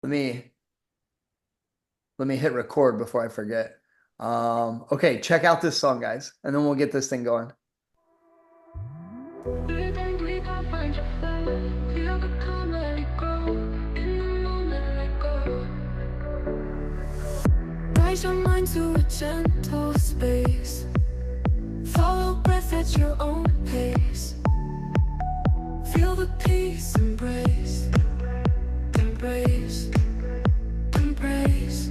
Let me let me hit record before I forget. Okay, check out this song, guys, and then we'll get this thing going. Raise your mind to a gentle space. Follow breath at your own pace. Feel the peace, embrace, embrace, embrace.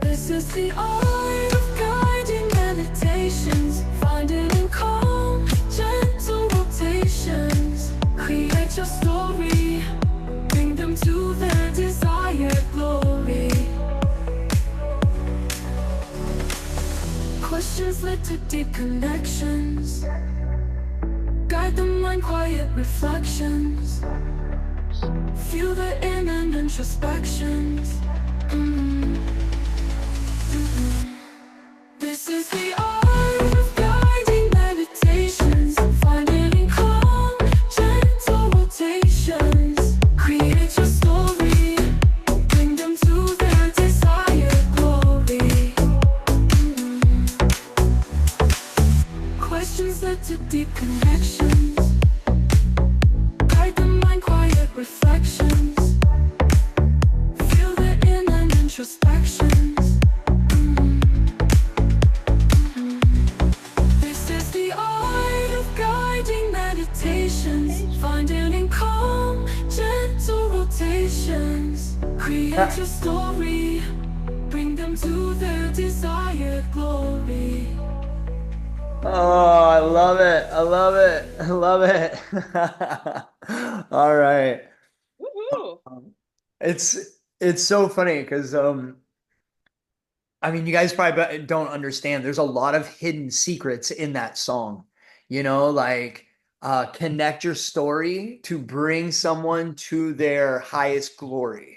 This is the art of guiding meditations. Find it in calm, gentle rotations. Create your story, bring them to their desired glory. Questions lead to deep connections. Guide the mind, quiet reflections. Feel the inner introspections. This is the art of guiding meditations. Find it in calm, gentle rotations. Create your story, bring them to their desired glory. Questions led to deep connections. Guide the mind, quiet reflections. Feel the inner introspections. This is the art of guiding meditations. Find it in calm, gentle rotations. Create your story, bring them to their desired glory. Oh, I love it. I love it. I love it. All right. Woohoo! It's it's so funny because I mean you guys probably don't understand. There's a lot of hidden secrets in that song. Like connect your story to bring someone to their highest glory.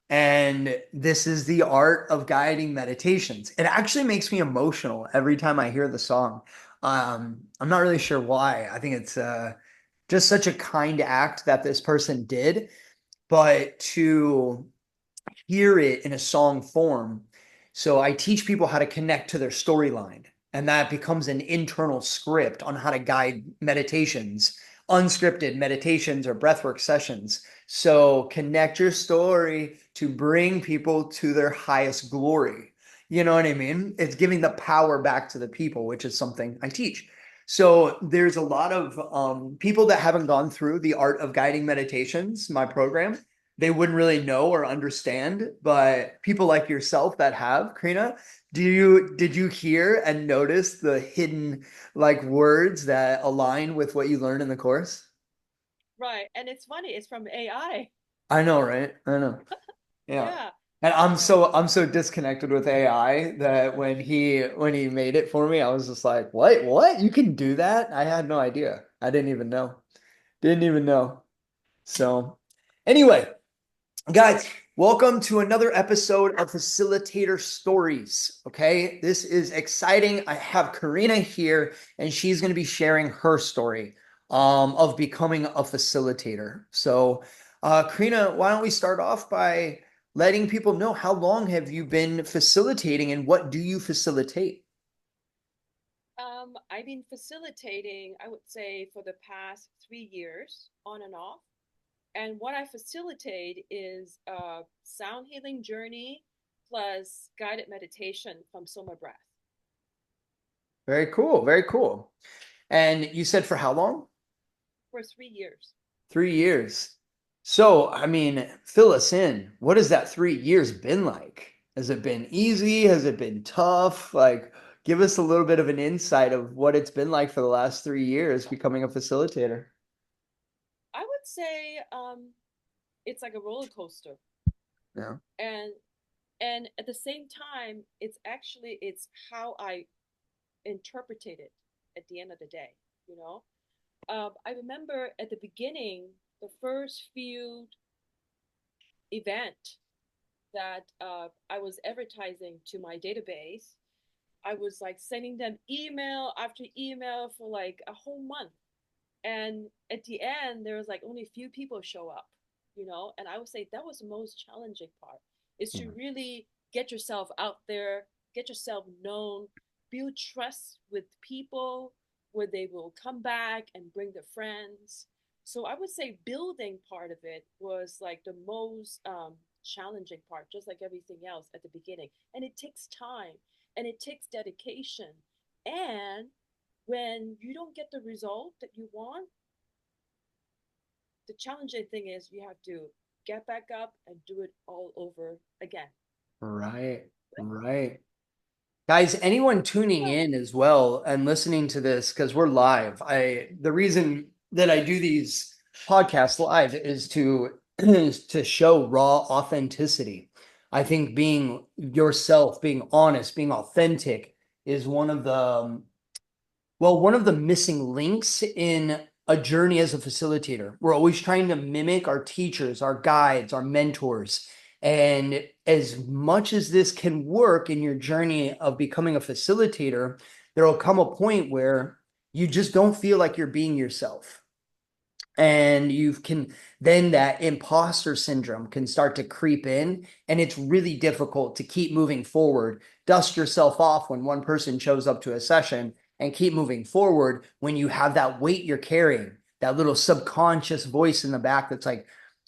And this is the art of guiding meditations. It actually makes me emotional every time I hear the song. I'm not really sure why. I think it's just such a kind act that this person did, but to hear it in a song form. So I teach people how to connect to their storyline, and that becomes an internal script on how to guide meditations, unscripted meditations or breathwork sessions. So connect your story to bring people to their highest glory. You know what I mean? It's giving the power back to the people, which is something I teach. So there's a lot of people that haven't gone through the art of guiding meditations, my program, they wouldn't really know or understand, but people like yourself that have, Karina, did you hear and notice the hidden like words that align with what you learned in the course? Right, and it's funny, it's from AI. I know, right? I know. Yeah. Yeah. And I'm Oh, so I'm so disconnected with AI that when he made it for me, I was just like, "What? What? You can do that?" I had no idea. I didn't even know. Didn't even know. So, anyway, guys, welcome to another episode of Facilitator Stories. Okay, this is exciting. I have Carrina here, and she's going to be sharing her story of becoming a facilitator. So, Carrina, why don't we start off by letting people know how long have you been facilitating and what do you facilitate? I've been facilitating, I would say, for the past 3 years, on and off. And what I facilitate is a sound healing journey plus guided meditation from Soma Breath Very cool. Very cool. And you said for how long? for 3 years. 3 years. So, I mean, fill us in. What has that 3 years been like? Has it been easy? Has it been tough? Like, give us a little bit of an insight of what it's been like for the last 3 years becoming a facilitator. I would say it's like a roller coaster. Yeah. And and at the same time, it's how I interpreted it at the end of the day, you know? I remember at the beginning, the first few event that I was advertising to my database, I was like sending them email after email for like a whole month. And at the end, there was like only a few people show up. And I would say that was the most challenging part, is to really get yourself out there, get yourself known, build trust with people where they will come back and bring their friends. So I would say building part of it was like the most challenging part, just like everything else at the beginning. And it takes time and it takes dedication. And when you don't get the result that you want, the challenging thing is you have to get back up and do it all over again. Right, right. Guys, anyone tuning Yeah, in as well and listening to this, because we're live. The reason that I do these podcasts live is to is to show raw authenticity. I think being yourself, being honest, being authentic is one of the missing links in a journey as a facilitator. We're always trying to mimic our teachers, our guides, our mentors. And as much as this can work in your journey of becoming a facilitator, there will come a point where you just don't feel like you're being yourself, and you can then that imposter syndrome can start to creep in, and it's really difficult to keep moving forward. Dust yourself off when one person shows up to a session and keep moving forward when you have that weight you're carrying, that little subconscious voice in the back that's like,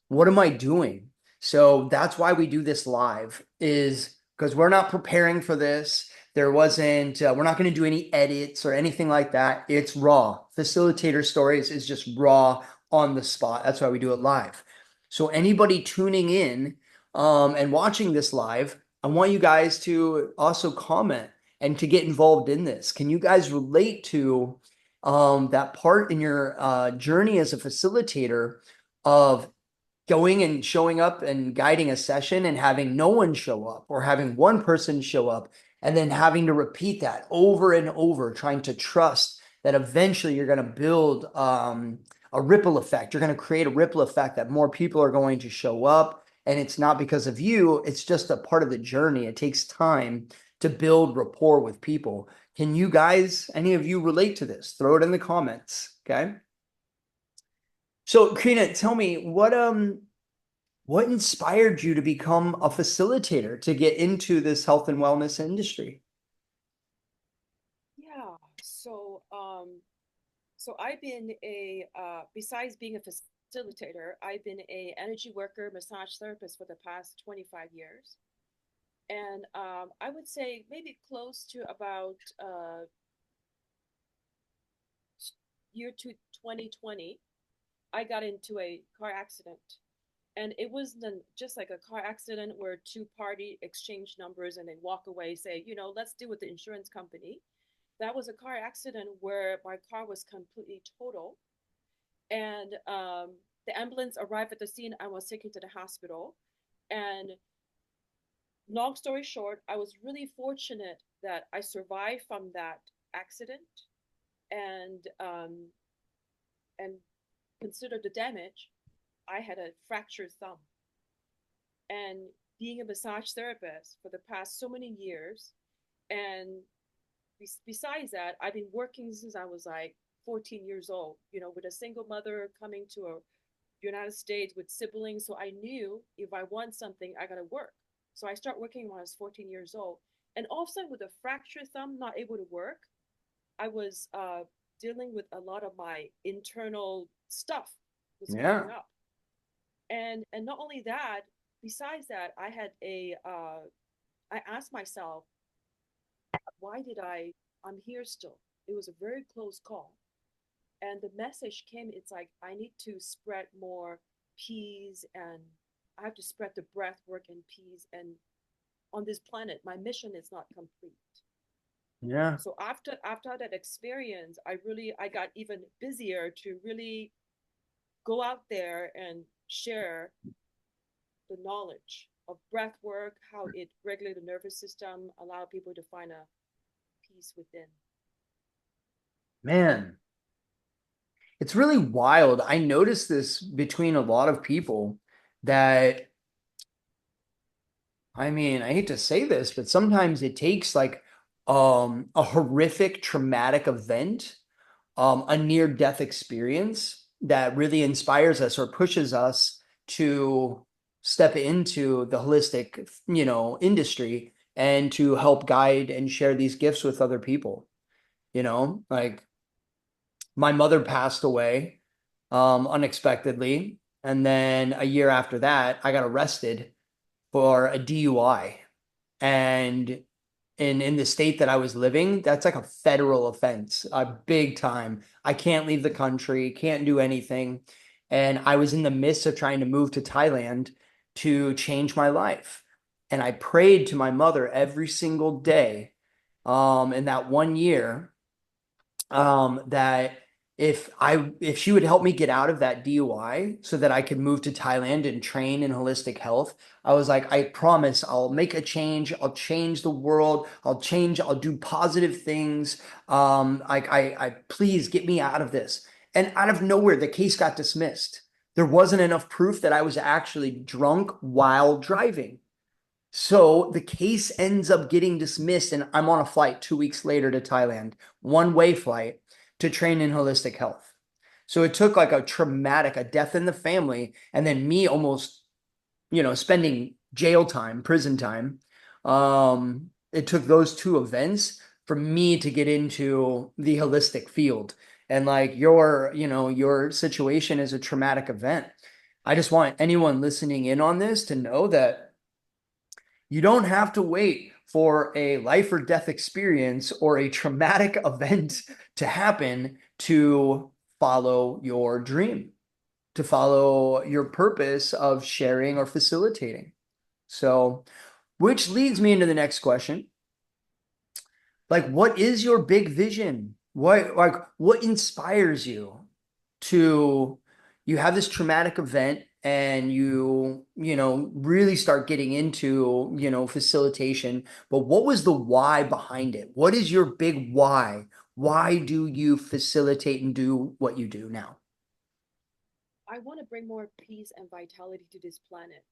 what am I doing? So that's why we do this live, is because we're not preparing for this. There wasn't, we're not going to do any edits or anything like that. It's raw. Facilitator Stories is just raw, on the spot. That's why we do it live. So anybody tuning in and watching this live, I want you guys to also comment and to get involved in this. Can you guys relate to that part in your journey as a facilitator of going and showing up and guiding a session and having no one show up, or having one person show up and then having to repeat that over and over, trying to trust that eventually you're going to build a ripple effect. You're going to create a ripple effect that more people are going to show up. And it's not because of you, it's just a part of the journey. It takes time to build rapport with people. Can you guys, any of you, relate to this? Throw it in the comments. Okay. So, Karina, tell me what inspired you to become a facilitator, to get into this health and wellness industry? yeah. So I've been a besides being a facilitator, I've been a energy worker, massage therapist for the past 25 years. And I would say maybe close to about year to 2020, I got into a car accident. And it wasn't just like a car accident where two party exchange numbers and they walk away, say, let's deal with the insurance company. That was a car accident where my car was completely total. And the ambulance arrived at the scene. I was taken to the hospital. And long story short, I was really fortunate that I survived from that accident, and and consider the damage. I had a fractured thumb, and being a massage therapist for the past so many years, and besides that, I've been working since I was like 14 years old. With a single mother coming to a United States with siblings, so I knew if I want something, I gotta work. So I started working when I was 14 years old, and all of a sudden, with a fractured thumb, not able to work, I was dealing with a lot of my internal stuff was coming Yeah. up, and not only that, besides that, I asked myself, why did I'm here still. It was a very close call, and the message came. It's like I need to spread more peace, and I have to spread the breath work and peace, and on this planet my mission is not complete. Yeah. So after that experience, I got even busier to really go out there and share the knowledge of breath work, how it regulates the nervous system, allow people to find a peace within. Man, it's really wild. I noticed this between a lot of people that, I mean, I hate to say this, but sometimes it takes like a horrific traumatic event, a near death experience that really inspires us or pushes us to step into the holistic, industry and to help guide and share these gifts with other people. Like my mother passed away unexpectedly. And then a year after that, I got arrested for a DUI. And in the state that I was living, that's like a federal offense, a big time. I can't leave the country, can't do anything. And I was in the midst of trying to move to Thailand to change my life. And I prayed to my mother every single day in that 1 year that if she would help me get out of that DUI so that I could move to Thailand and train in holistic health, I was like, I promise I'll make a change. I'll change the world. I'll do positive things. I please get me out of this. And out of nowhere, the case got dismissed. There wasn't enough proof that I was actually drunk while driving. So the case ends up getting dismissed, and I'm on a flight 2 weeks later to Thailand, one-way flight to train in holistic health. So it took like a death in the family, and then me almost, spending jail time, prison time. It took those two events for me to get into the holistic field. And like your situation is a traumatic event. I just want anyone listening in on this to know that you don't have to wait for a life or death experience or a traumatic event to happen to follow your dream, to follow your purpose of sharing or facilitating. So, which leads me into the next question. Like, what is your big vision? What inspires you to you have this traumatic event and you really start getting into, facilitation, but what was the why behind it? What is your big why? Why do you facilitate and do what you do now? I want to bring more peace and vitality to this planet.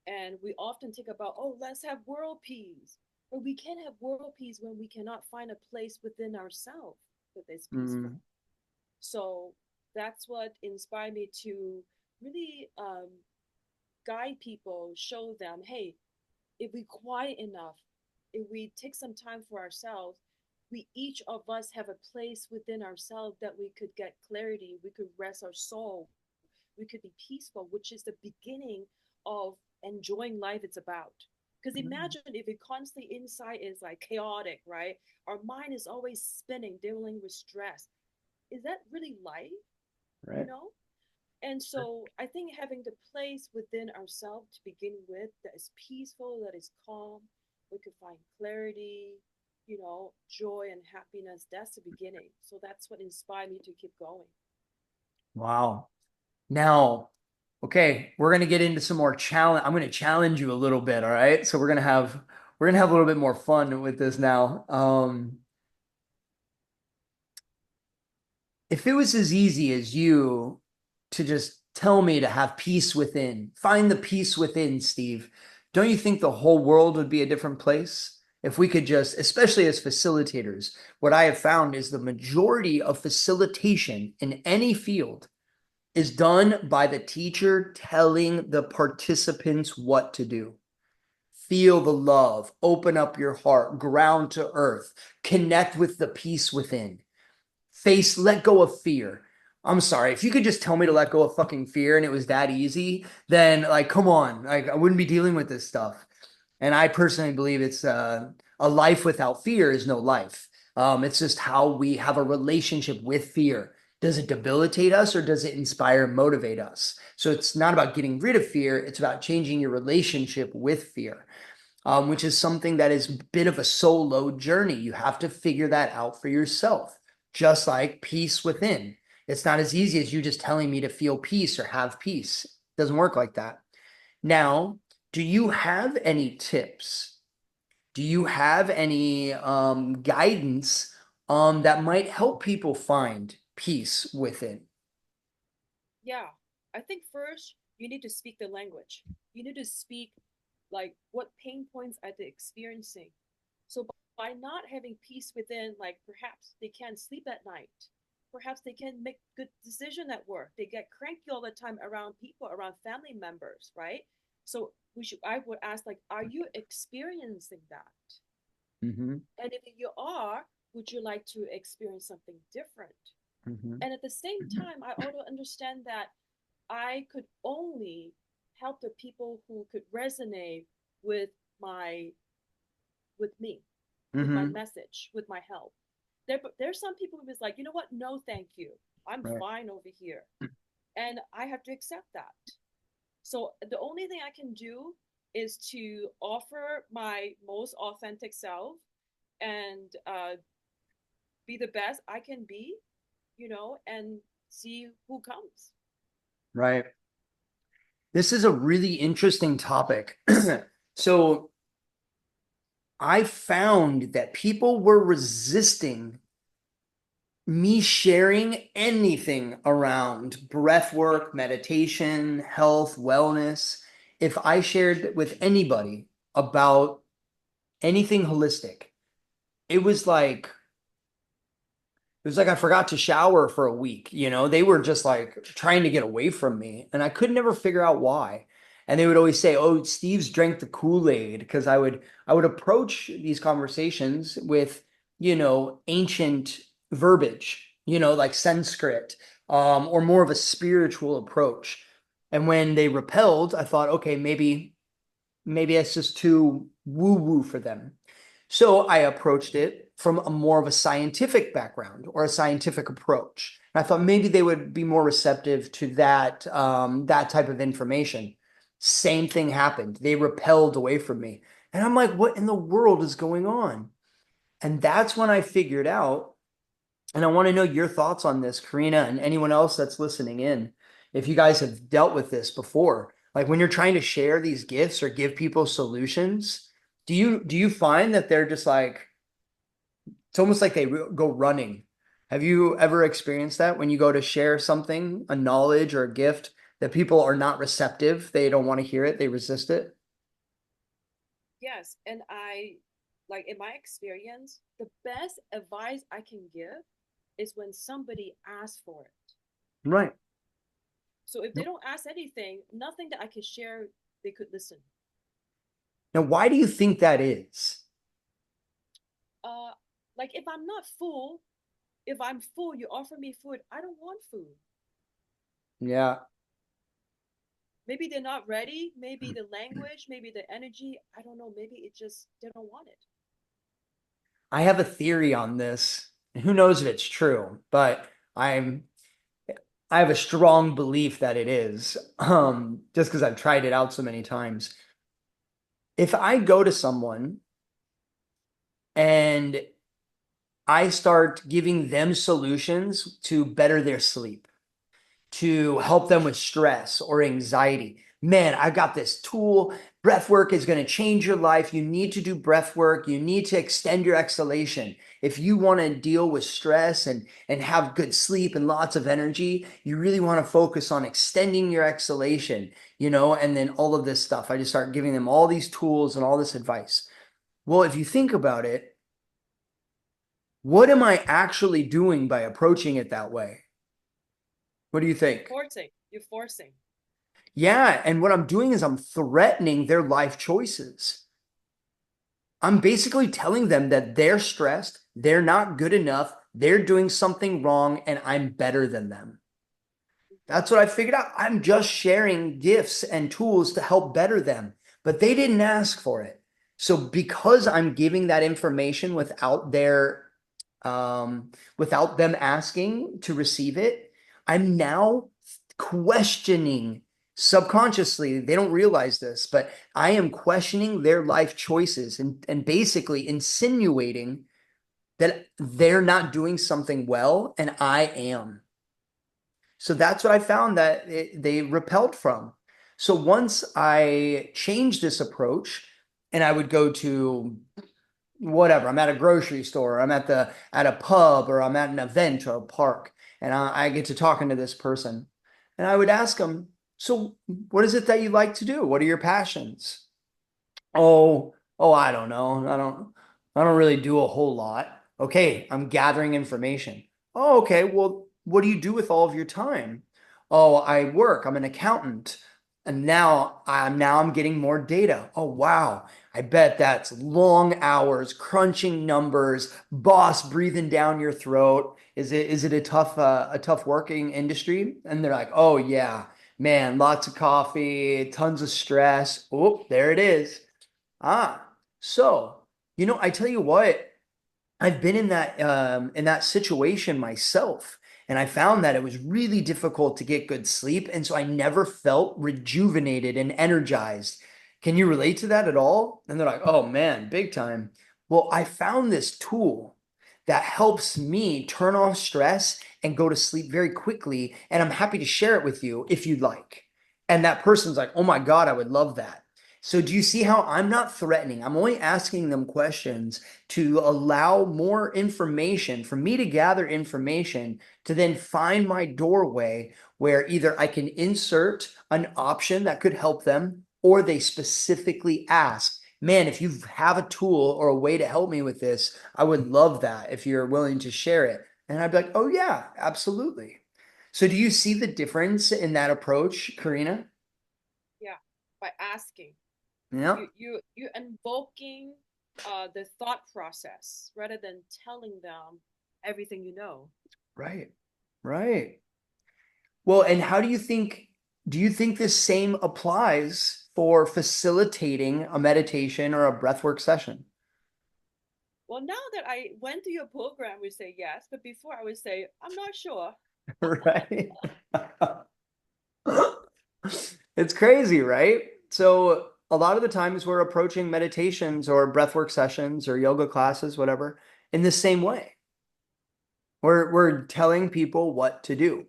And we often think about, oh, let's have world peace. But we can't have world peace when we cannot find a place within ourselves that is peaceful. Mm, So that's what inspired me to really guide people, show them, hey, if we quiet enough, if we take some time for ourselves, we each of us have a place within ourselves that we could get clarity, we could rest our soul, we could be peaceful, which is the beginning of enjoying life it's about. Because mm, imagine if it constantly inside is like chaotic, right? Our mind is always spinning, dealing with stress. Is that really life? You right. know? And so I think having the place within ourselves to begin with that is peaceful, that is calm, we could find clarity, joy and happiness. That's the beginning. So that's what inspired me to keep going. Wow. Now, okay, we're gonna get into some more challenge. I'm gonna challenge you a little bit, all right? So we're gonna have a little bit more fun with this now. If it was as easy as you to just tell me to have peace within, find the peace within, Steve, don't you think the whole world would be a different place? If we could just, especially as facilitators, what I have found is the majority of facilitation in any field is done by the teacher telling the participants what to do. Feel the love, open up your heart, ground to earth, connect with the peace within, let go of fear. I'm sorry. If you could just tell me to let go of fucking fear and it was that easy, then like, come on. Like, I wouldn't be dealing with this stuff. And I personally believe it's a life without fear is no life. It's just how we have a relationship with fear. Does it debilitate us or does it inspire and motivate us? So it's not about getting rid of fear. It's about changing your relationship with fear, which is something that is a bit of a solo journey. You have to figure that out for yourself, just like peace within. It's not as easy as you just telling me to feel peace or have peace. It doesn't work like that. Now, do you have any tips? Do you have any guidance that might help people find peace within? Yeah, I think first you need to speak the language. You need to speak like what pain points are they experiencing. So by not having peace within, like perhaps they can't sleep at night, perhaps they can make good decision at work. They get cranky all the time around people, around family members, right? So I would ask, like, are you experiencing that? Hmm. And if you are, would you like to experience something different? Hmm. And at the same time, I also understand that I could only help the people who could resonate with my with me, with my Hmm. message, with my help. There's some people who is like, you know what? No, thank you. I'm Right. fine over here, and I have to accept that. So the only thing I can do is to offer my most authentic self and be the best I can be, and see who comes. Right. This is a really interesting topic. So I found that people were resisting me sharing anything around breath work, meditation, health, wellness. If I shared with anybody about anything holistic, it was like I forgot to shower for a week. They were just like trying to get away from me, and I could never figure out why. And they would always say, "Oh, Steve's drank the Kool-Aid," because I would approach these conversations with, ancient verbiage, like Sanskrit, or more of a spiritual approach. And when they repelled, I thought, okay, maybe it's just too woo-woo for them. So I approached it from a more of a scientific background or a scientific approach. And I thought maybe they would be more receptive to that type of information. Same thing happened. They repelled away from me. And I'm like, what in the world is going on? And that's when I figured out, and I want to know your thoughts on this, Carrina, and anyone else that's listening in, if you guys have dealt with this before. Like when you're trying to share these gifts or give people solutions, do you find that they're just like it's almost like they go running? Have you ever experienced that when you go to share something, a knowledge or a gift, that people are not receptive, they don't want to hear it, they resist it? Yes, and I like in my experience, the best advice I can give is when somebody asks for it. Right. So if they don't ask anything, nothing that I can share, they could listen. Now, why do you think that is? Uh, like if I'm not full, if I'm full, you offer me food, I don't want food. Yeah. Maybe they're not ready. Maybe the language, maybe the energy. I don't know. Maybe it just they don't want it. I have a theory on this. Who knows if it's true, but I'm I have a strong belief that it is, just because I've tried it out so many times. If I go to someone and I start giving them solutions to better their sleep, to help them with stress or anxiety. Man, I got this tool. Breath work is going to change your life. You need to do breath work. You need to extend your exhalation. If you want to deal with stress and have good sleep and lots of energy, you really want to focus on extending your exhalation, and then all of this stuff. I just start giving them all these tools and all this advice. Well, if you think about it, what am I actually doing by approaching it that way? What do you You're think? forcing. You're forcing. Yeah, and what I'm doing is I'm threatening their life choices. I'm basically telling them that they're stressed, they're not good enough, they're doing something wrong, and I'm better than them. That's what I figured out. I'm just sharing gifts and tools to help better them, but they didn't ask for it. So because I'm giving that information without them asking to receive it, I'm now questioning subconsciously. They don't realize this, but I am questioning their life choices and basically insinuating that they're not doing something well and I am. So that's what I found that they repelled from. So once I changed this approach and I would go to whatever, I'm at a grocery store, I'm at a pub, or I'm at an event or a park, and I get to talking to this person. And I would ask them, so what is it that you like to do? What are your passions? Oh, I don't know. I don't really do a whole lot. Okay, I'm gathering information. Oh, okay. Well, what do you do with all of your time? Oh, I work. I'm an accountant. And now I'm getting more data. Oh, wow. I bet that's long hours, crunching numbers, boss breathing down your throat. Is it a tough working industry? And they're like, "Oh yeah, man, lots of coffee, tons of stress." Oh, there it is. Ah, so, I tell you what, I've been in that situation myself, and I found that it was really difficult to get good sleep, and so I never felt rejuvenated and energized. Can you relate to that at all? And they're like, "Oh man, big time." Well, I found this tool that helps me turn off stress and go to sleep very quickly, and I'm happy to share it with you if you'd like. And that person's like, "Oh my God, I would love that." So do you see how I'm not threatening? I'm only asking them questions to allow more information for me to gather information to then find my doorway where either I can insert an option that could help them or they specifically ask, "Man, if you have a tool or a way to help me with this, I would love that if you're willing to share it." And I'd be like, "Oh yeah, absolutely." So do you see the difference in that approach, Carrina? Yeah, by asking. Yeah. You invoking the thought process rather than telling them everything you know. Right. Right. Well, and do you think this same applies for facilitating a meditation or a breathwork session? Well, now that I went through your program, we say yes, but before I would say I'm not sure. Right? It's crazy, right? So a lot of the times we're approaching meditations or breathwork sessions or yoga classes, whatever, in the same way. We're telling people what to do.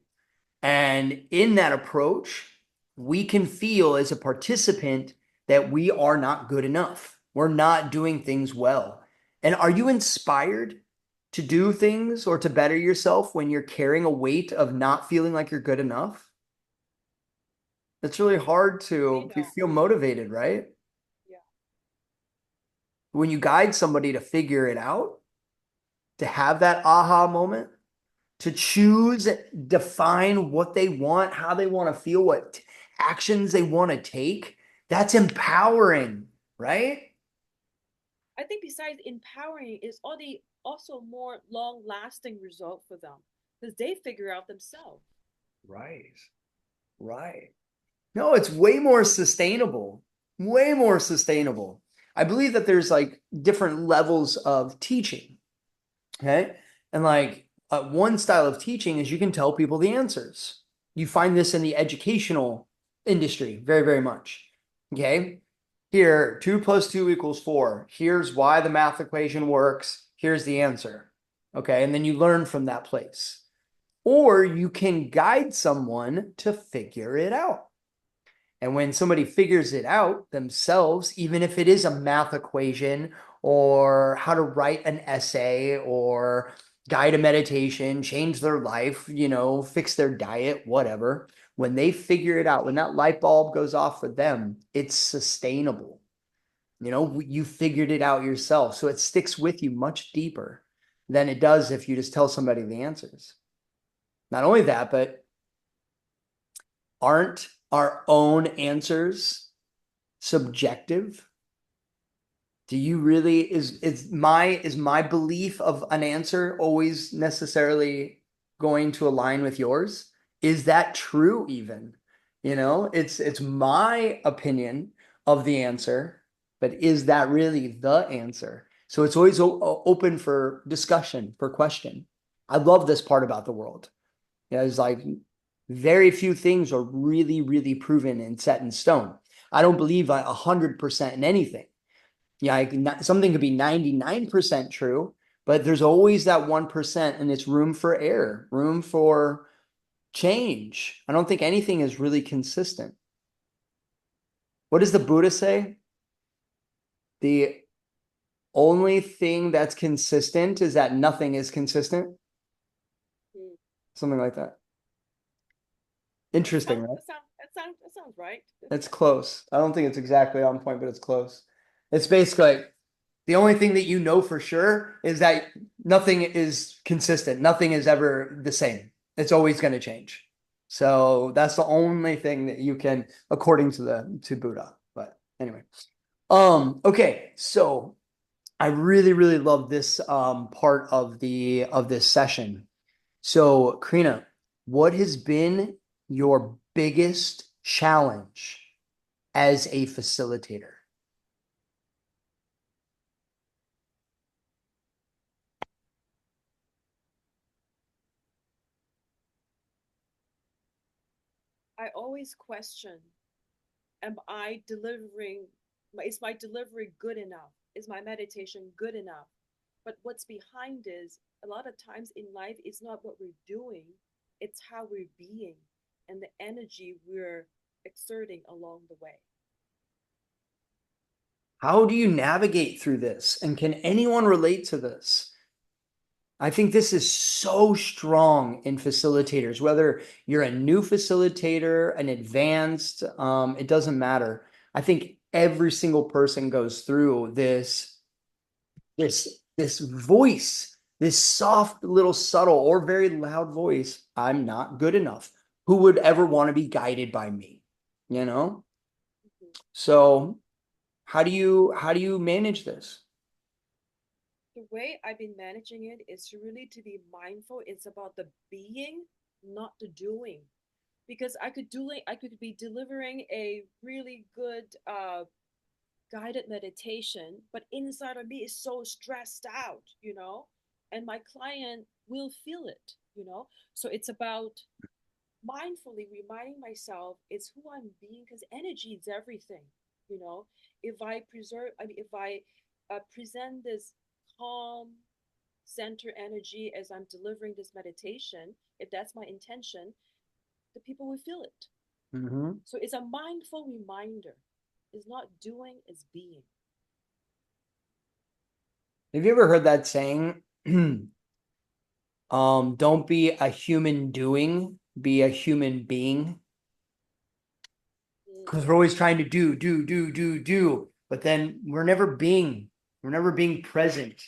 And in that approach, we can feel as a participant that we are not good enough. We're not doing things well. And are you inspired to do things or to better yourself when you're carrying a weight of not feeling like you're good enough? It's really hard Me to no. feel motivated, right? Yeah. When you guide somebody to figure it out, to have that aha moment, to choose, define what they want, how they want to feel, what actions they want to take. That's empowering, right? I think besides empowering is all the also more long lasting result for them because they figure out themselves. Right. Right. No, it's way more sustainable. Way more sustainable. I believe that there's like different levels of teaching. Okay. And like one style of teaching is you can tell people the answers. You find this in the educational industry very, very much. Okay. Here, 2 + 2 = 4. Here's why the math equation works. Here's the answer. Okay. And then you learn from that place. Or you can guide someone to figure it out. And when somebody figures it out themselves, even if it is a math equation or how to write an essay or guide a meditation, change their life, fix their diet, whatever, when they figure it out, when that light bulb goes off for them, it's sustainable. You figured it out yourself. So it sticks with you much deeper than it does if you just tell somebody the answers. Not only that, but aren't our own answers subjective? Do you really is my belief of an answer always necessarily going to align with yours? Is that true even? It's my opinion of the answer, but is that really the answer? So it's always open for discussion, for question. I love this part about the world. It's like very few things are really, really proven and set in stone. I don't believe 100% in anything. Yeah, something could be 99% true, but there's always that 1%, and it's room for error, room for change. I don't think anything is really consistent. What does the Buddha say? The only thing that's consistent is that nothing is consistent. Mm. Something like that. That Interesting, sounds right? that sounds that sounds that sounds right. It's close. I don't think it's exactly on point, but it's close. It's basically like the only thing that for sure is that nothing is consistent. Nothing is ever the same. It's always going to change. So that's the only thing that you can, according to to Buddha. But anyway, okay. So I really, really love this part of this session. So, Karina, what has been your biggest challenge as a facilitator? I always question, am I delivering, is my delivery good enough? Is my meditation good enough? But what's behind is a lot of times in life, it's not what we're doing, it's how we're being and the energy we're exerting along the way. How do you navigate through this? And can anyone relate to this? I think this is so strong in facilitators, whether you're a new facilitator, an advanced, it doesn't matter. I think every single person goes through this voice, this soft little subtle or very loud voice. I'm not good enough. Who would ever want to be guided by me? You know? Mhm. So how do you manage this? The way I've been managing it is really to be mindful. It's about the being, not the doing. Because I could be delivering a really good guided meditation, but inside of me is so stressed out, and my client will feel it, So it's about mindfully reminding myself it's who I'm being because energy is everything, you know. If I present this calm center energy as I'm delivering this meditation, if that's my intention, the people will feel it. Mhm. So it's a mindful reminder. It's not doing, it's being. Have you ever heard that saying? Don't be a human doing, be a human being. Mm, Because we're always trying to do, but then we're never being present,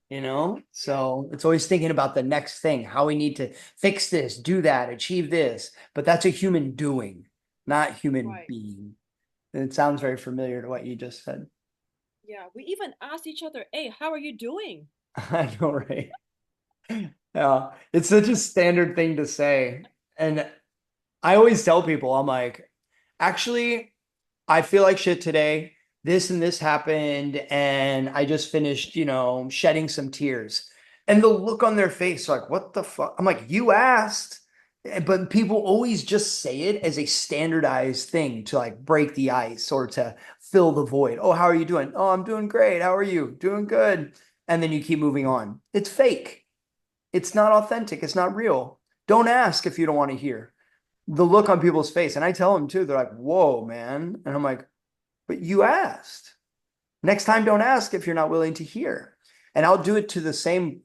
you know? yeah, So it's always thinking about the next thing, how we need to fix this, do that, achieve this. But that's a human doing, not human right. being. And it sounds very familiar to what you just said. Yeah, we even asked each other, hey, how are you doing? I know, right? Yeah, it's such a standard thing to say. And I always tell people, I'm like, actually, I feel like shit today. This and this happened, and I just finished, shedding some tears. And the look on their face, like, what the fuck? I'm like, you asked. But people always just say it as a standardized thing to like break the ice or to fill the void. Oh, how are you doing? Oh, I'm doing great. How are you? Doing good. And then you keep moving on. It's fake. It's Yeah, not authentic. It's not real. Don't ask if you don't want to hear. The look on people's face. And I tell them too, they're like, whoa, man. And I'm like, but you asked. Next time, don't ask if you're not willing to hear. And I'll do it to the same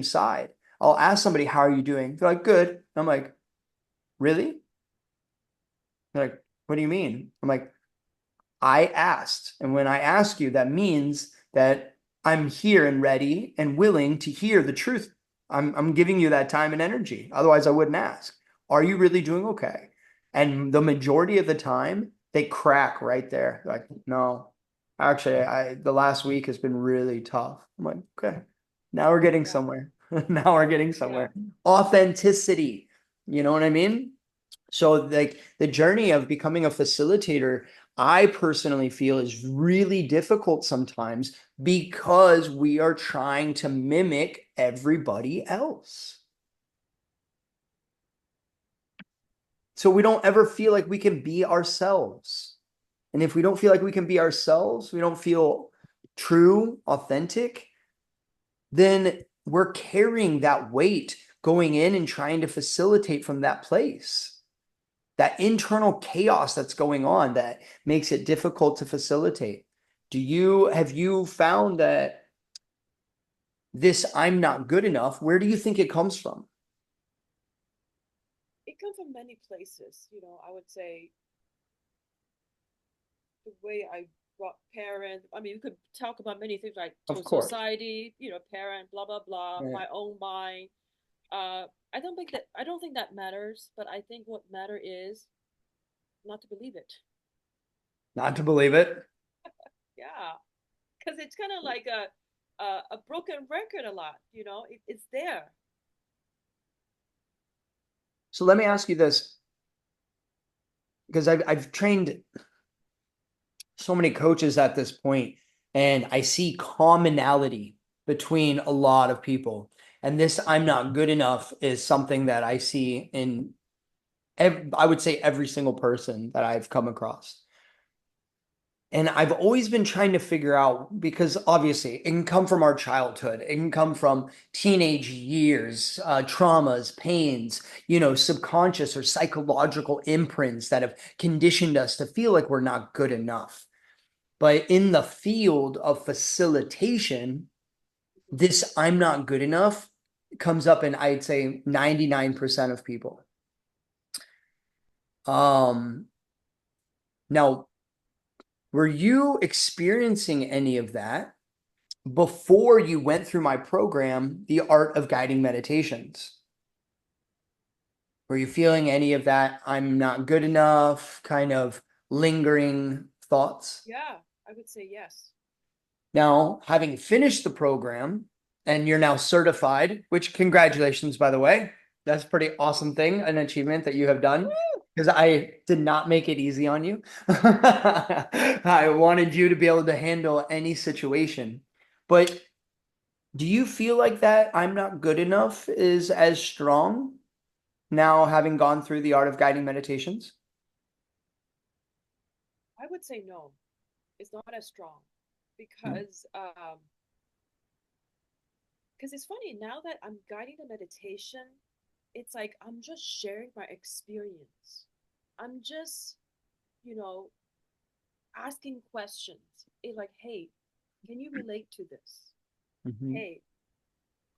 side. I'll ask somebody, how are you doing? They're like, good. I'm like, really? They're like, what do you mean? I'm like, I asked. And when I ask you, that means that I'm here and ready and willing to hear the truth. I'm giving you that time and energy. Otherwise, I wouldn't ask. Are you really doing okay? And the majority of the time, they crack right there. Like, no, actually, the last week has been really tough. I'm like, okay, now we're getting yeah, somewhere. Now we're getting yeah. somewhere. Authenticity. You know what I mean? So like the journey of becoming a facilitator, I personally feel is really difficult sometimes because we are trying to mimic everybody else. So we don't ever feel like we can be ourselves. And if we don't feel like we can be ourselves, we don't feel true, authentic, then we're carrying that weight going in and trying to facilitate from that place. That internal chaos that's going on that makes it difficult to facilitate. Have you found that this I'm not good enough, where do you think it comes from? It comes from many places, I would say the way I brought parent. I mean, we could talk about many things like Of course. society, parent, blah blah blah, Right. my own mind. I don't think that matters, but I think what matter is not to believe it. Not to believe it. Yeah, because it's kind of like a broken record a lot, you know. It's there. So let me ask you this, because I've trained so many coaches at this point, and I see commonality between a lot of people. And this I'm not good enough is something that I see in I would say every single person that I've come across. And I've always been trying to figure out, because obviously it can come from our childhood, it can come from teenage years, traumas, pains, subconscious or psychological imprints that have conditioned us to feel like we're not good enough. But in the field of facilitation, this I'm not good enough comes up in, I'd say, 99% of people. Um, Now, were you experiencing any of that before you went through my program, The Art of Guiding Meditations? Were you feeling any of that I'm not good enough kind of lingering thoughts? Yeah, I would say yes. Now, having finished the program and you're now certified, which congratulations, by the way, that's a pretty awesome thing, an achievement that you have done Woo! because I did not make it easy on you. I wanted you to be able to handle any situation. But do you feel like that I'm not good enough is as strong now having gone through the art of guiding meditations? I would say no. It's not as strong because it's funny now that I'm guiding the meditation, it's like I'm just sharing my experience. I'm just, you know, asking questions. It's like, hey, can you relate to this? Mhm. Hey,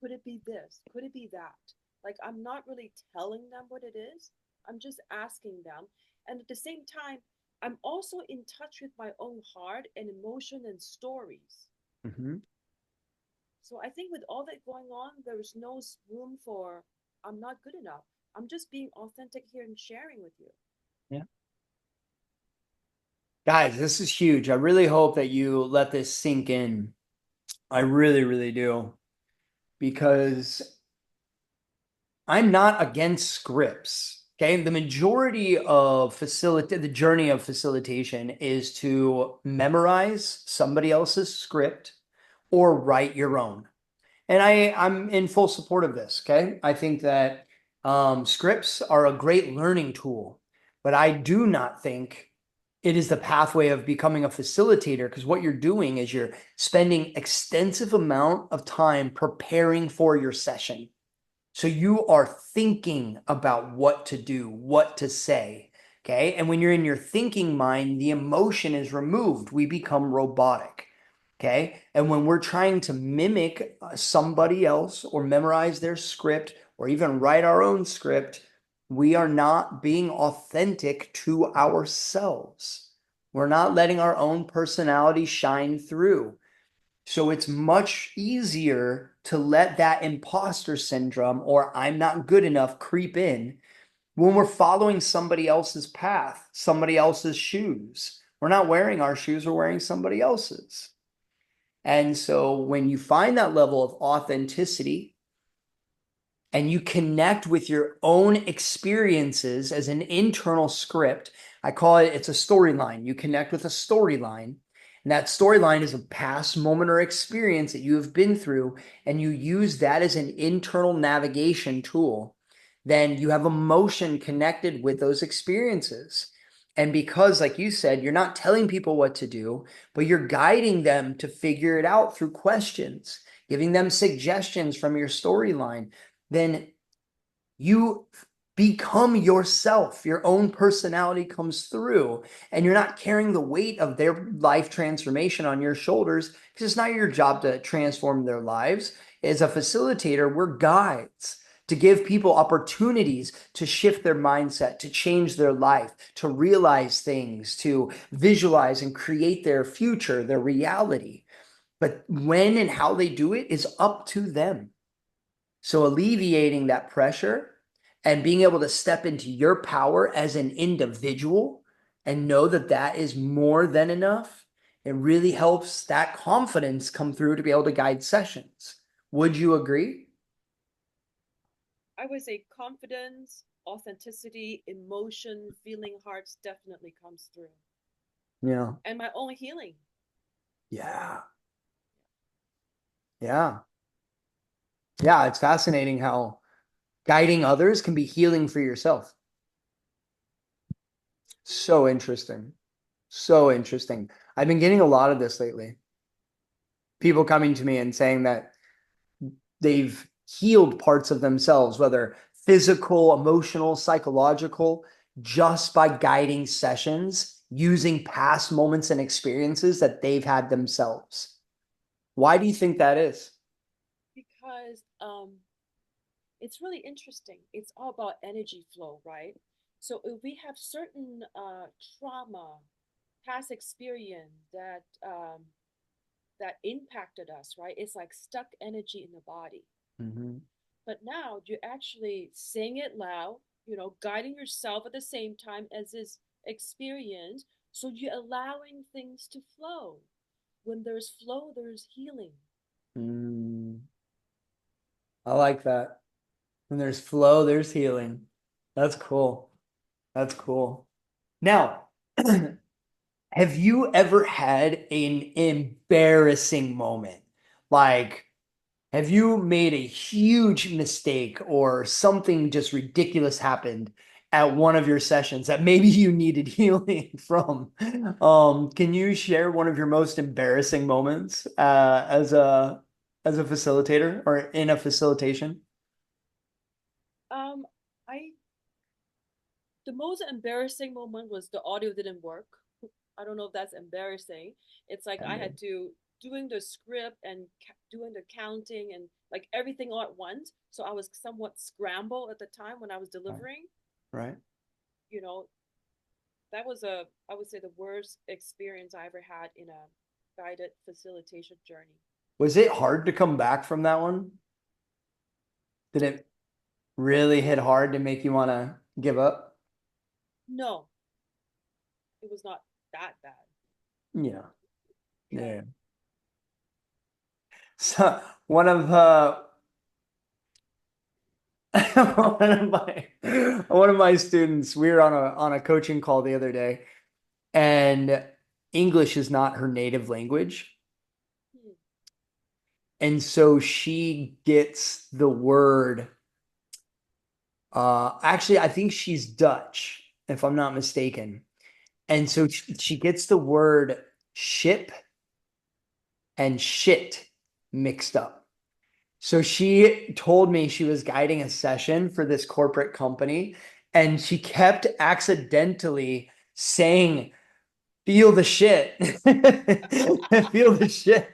could it be this? Could it be that? Like, I'm not really telling them what it is. I'm just asking them. And at the same time, I'm also in touch with my own heart and emotion and stories. Mhm. So I think with all that going on, there is no room for I'm not good enough. I'm just being authentic here and sharing with you. Yeah. Guys, this is huge. I really hope that you let this sink in. I really, really do. Because I'm not against scripts. Okay. The majority of the journey of facilitation is to memorize somebody else's script or write your own. And I'm in full support of this. Okay. I think that scripts are a great learning tool, but I do not think it is the pathway of becoming a facilitator, because what you're doing is you're spending extensive amount of time preparing for your session. So you are thinking about what to do, what to say. Okay. And when you're in your thinking mind, the emotion is removed. We become robotic. Okay. And when we're trying to mimic somebody else or memorize their script or even write our own script, we are not being authentic to ourselves. We're not letting our own personality shine through. So it's much easier to let that imposter syndrome or I'm not good enough creep in when we're following somebody else's path, somebody else's shoes. We're not wearing our shoes, we're wearing somebody else's. And so when you find that level of authenticity and you connect with your own experiences as an internal script, I call it's a storyline. You connect with a storyline. And that storyline is a past moment or experience that you have been through, and you use that as an internal navigation tool. Then you have emotion connected with those experiences. And because, like you said, you're not telling people what to do, but you're guiding them to figure it out through questions, giving them suggestions from your storyline, then you become yourself. Your own personality comes through, and you're not carrying the weight of their life transformation on your shoulders, because it's not your job to transform their lives. As a facilitator, we're guides to give people opportunities to shift their mindset, to change their life, to realize things, to visualize and create their future, their reality. But when and how they do it is up to them. So alleviating that pressure and being able to step into your power as an individual and know that that is more than enough, it really helps that confidence come through to be able to guide sessions. Would you agree? I would say confidence, authenticity, emotion, feeling hearts definitely comes through. Yeah. And my own healing. Yeah. Yeah. Yeah. It's fascinating how guiding others can be healing for yourself. So interesting. So interesting. I've been getting a lot of this lately. People coming to me and saying that they've healed parts of themselves, whether physical, emotional, psychological, just by guiding sessions using past moments and experiences that they've had themselves. Why do you think that is? Because it's really interesting. It's all about energy flow, right? So if we have certain trauma, past experience that impacted us, right? It's like stuck energy in the body. Mhm. But now you're actually saying it loud, guiding yourself at the same time as this experience. So you're allowing things to flow. When there's flow, there's healing. Mm, I like that. When there's flow, there's healing. That's cool. That's cool. Now, have you ever had an embarrassing moment? Like, have you made a huge mistake or something just ridiculous happened at one of your sessions that maybe you needed healing from? Can you share one of your most embarrassing moments as a facilitator or in a facilitation? Um, I The most embarrassing moment was the audio didn't work. I don't know if that's embarrassing. It's like I had to doing the script and doing the counting and like everything all at once. So I was somewhat scrambled at the time when I was Right. delivering. Right. You know, that was I would say the worst experience I ever had in a guided facilitation journey. Was it hard to come back from that one? Did it really hit hard to make you want to give up? No, it was not that bad. Yeah. Yeah. Yeah. So one of my students, we were on a coaching call the other day, and English is not her native language. Hmm. And so she gets the word, actually, I think she's Dutch, if I'm not mistaken. And so she gets the word ship and shit mixed up. So she told me she was guiding a session for this corporate company, and she kept accidentally saying, feel the shit. Feel the shit.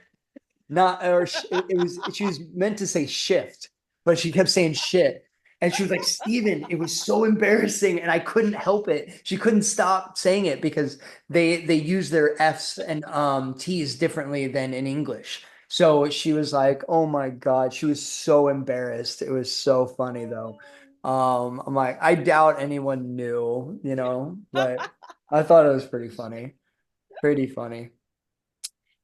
Not, or it was, she was meant to say shift, but she kept saying shit. And she was like, Steven, it was so embarrassing. And I couldn't help it. She couldn't stop saying it because they use their F's and T's differently than in English. So she was like, oh my God, she was so embarrassed. It was so funny though. Oh. I'm like, I doubt anyone knew, but I thought it was pretty funny. Pretty funny.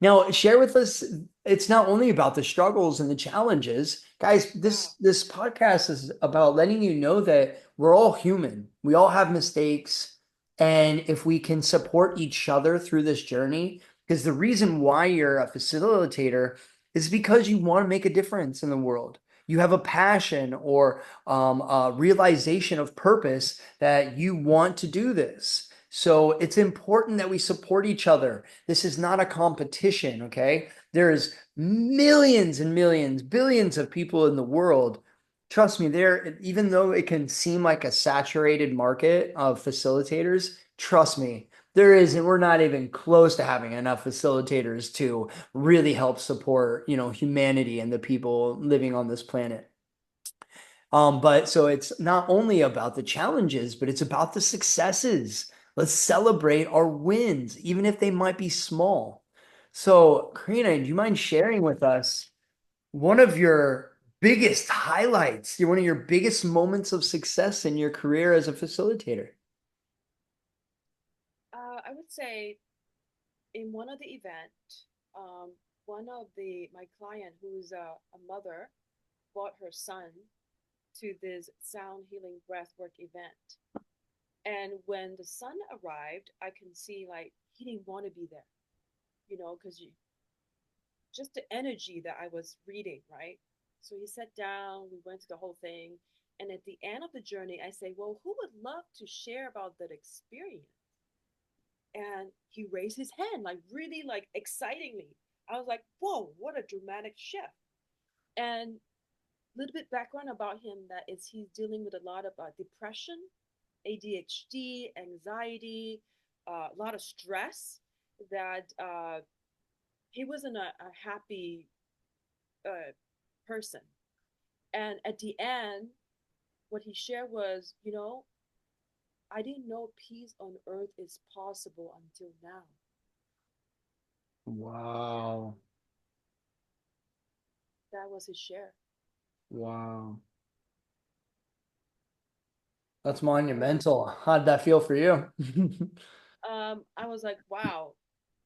Now, share with us, it's not only about the struggles and the challenges. Guys, Yeah. this podcast is about letting you know that we're all human. We all have mistakes. And if we can support each other through this journey, because the reason why you're a facilitator is because you want to make a difference in the world. You have a passion or a realization of purpose that you want to do this. So it's important that we support each other. This is not a competition, okay? There's millions and millions, billions of people in the world. Trust me, there, even though it can seem like a saturated market of facilitators, trust me, there isn't, we're not even close to having enough facilitators to really help support, humanity and the people living on this planet. But so it's not only about the challenges, but it's about the successes. Let's celebrate our wins, even if they might be small. So, Karina, do you mind sharing with us one of your biggest highlights, one of your biggest moments of success in your career as a facilitator? I would say in one of the event, um, one of the my client who's a mother brought her son to this sound healing breathwork event. And when the son arrived, I can see like he didn't want to be there, because you just the energy that I was reading, right? So he sat down, we went through the whole thing. And at the end of the journey, I say, well, who would love to share about that experience? And he raised his hand, like really like excitingly. I was like, whoa, what a dramatic shift. And a little bit background about him that is he's dealing with a lot of depression, ADHD, anxiety, a lot of stress that he wasn't a happy uh, person. And at the end, what he shared was, I didn't know peace on earth is possible until now. Wow. That was his share. Wow. That's And monumental. How did that feel for you? I was like, wow,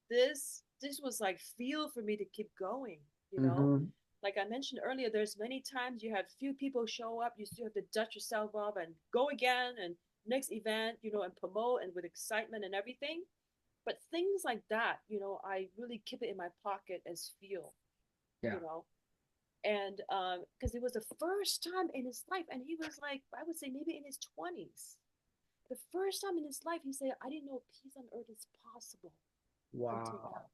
this was like fuel for me to keep going, you know? Hmm. Like I mentioned earlier, there's many times you have few people show up, you still have to dust yourself up and go again and next event, and promote and with excitement and everything. But things like that, I really keep it in my pocket as fuel, Yeah. you know. And because it was the first time in his life, and he was like, I would say maybe in his 20s, the first time in his life, he said, I didn't know peace on earth is possible until now. Wow.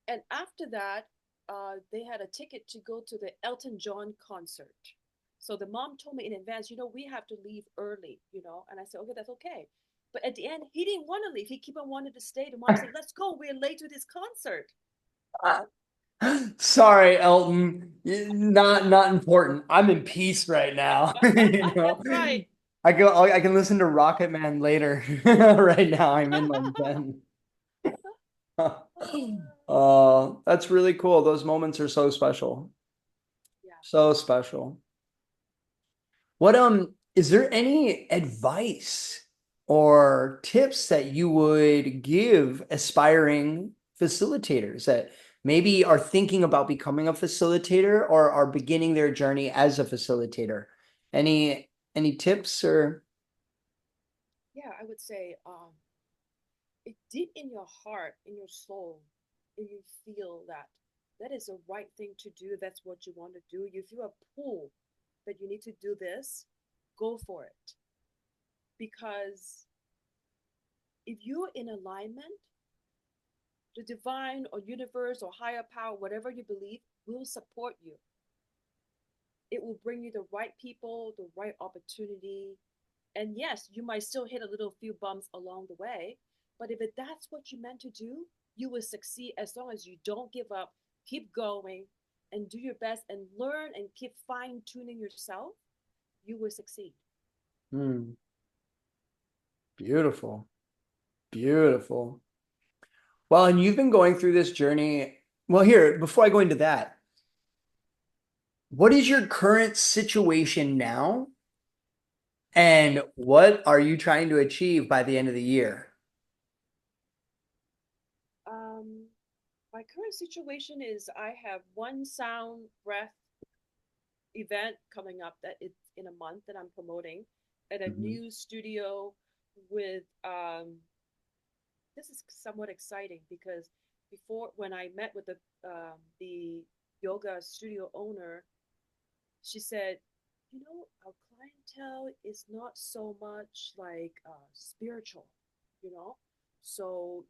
And after that, they had a ticket to go to the Elton John concert. So the mom told me in advance, we have to leave early, and I said, okay, that's okay. But at the end, he didn't want to leave. He kept on wanting to stay. The mom said, let's go. We're late to this concert. Sorry, Elton. Not important. I'm in peace right now. That's right. I can listen to Rocket Man later. Right now, I'm in my zen. That's really cool. Those moments are so special. Yeah. So special. What is there any advice or tips that you would give aspiring facilitators that maybe are thinking about becoming a facilitator or are beginning their journey as a facilitator? Any tips or Yeah, I would say it deep in your heart, in your soul, and you feel that that is the right thing to do, that's what you want to do, you feel a pull that you need to do this, go for it. Because if you're in alignment, the divine or universe or higher power, whatever you believe, will support you. It will bring you the right people, the right opportunity. And yes, you might still hit a little few bumps along the way, but if that's what you meant to do, you will succeed as long as you don't give up, keep going, and do your best and learn and keep fine tuning yourself. You will succeed. Hmm, beautiful, beautiful. Well, and you've been going through this journey. Well, here, before I go into that, what is your current situation now? And what are you trying to achieve by the end of the year? Um, my current situation is I have one sound breath event coming up that it's in a month that I'm promoting at a Mhm. new studio with this is somewhat exciting because before when I met with the yoga studio owner, she said, our clientele is not so much like spiritual, you know, so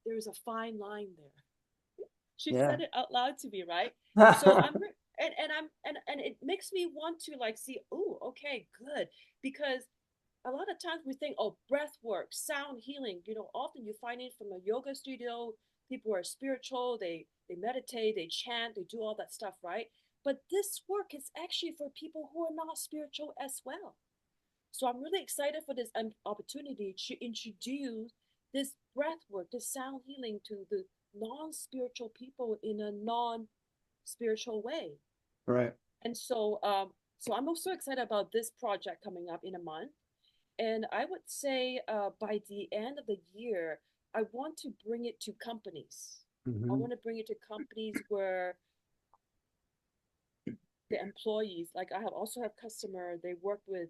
there's a fine line there. She Yeah. said it out loud to me, right? So and it makes me want to like see, oh, okay, good, because a lot of times we think, oh, breath work, sound healing. Often you find it from a yoga studio. People are spiritual. They meditate, they chant, they do all that stuff, right? But this work is actually for people who are not spiritual as well. So I'm really excited for this opportunity to introduce this breath work, this sound healing to the non-spiritual people in a non spiritual way. Right. And so I'm also excited about this project coming up in a month. And I would say by the end of the year, I want to bring it to companies. I Hmm. want to bring it to companies where the employees, like I have also have customer, they work with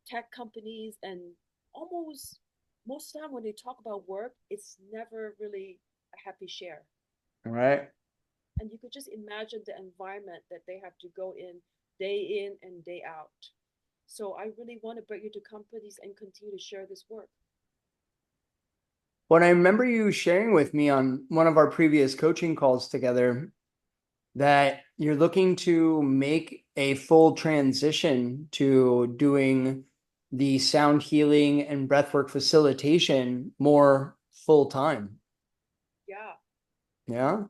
tech companies, and almost most of the time when they talk about work, it's never really a happy share. Right. And you could just imagine the environment that they have to go in and day out. So I really want to bring it to companies and continue to share this work. What I remember you sharing with me on one of our previous coaching calls together, that you're looking to make a full transition to doing the sound healing and breathwork facilitation more full time. Yeah, Yeah.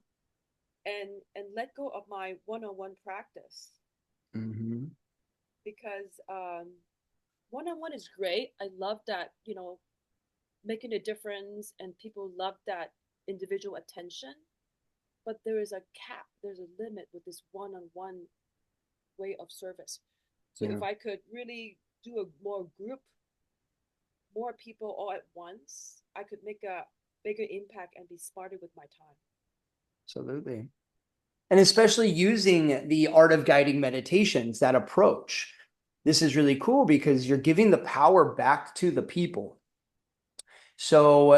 and let go of my one-on-one practice, Hmm. because one-on-one is great. I love that, making a difference, and people love that individual attention. But there is a cap, there's a limit with this one-on-one way of service. So Yeah. if I could really do a more group, more people all at once, I could make a bigger impact and be smarter with my time. Absolutely. And especially using the art of guiding meditations, that approach. This is really cool because you're giving the power back to the people. So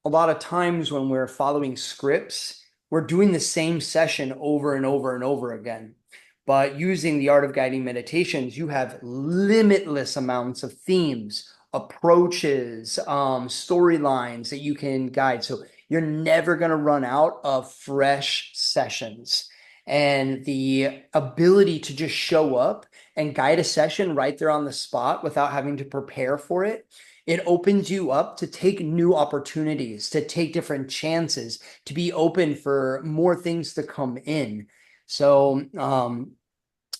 a lot of times when we're following scripts, we're doing the same session over and over and over again. But using the art of guiding meditations, you have limitless amounts of themes, approaches, storylines that you can guide. So you're never going to run out of fresh sessions. And the ability to just show up and guide a session right there on the spot without having to prepare for it, it opens you up to take new opportunities, to take different chances, to be open for more things to come in. So,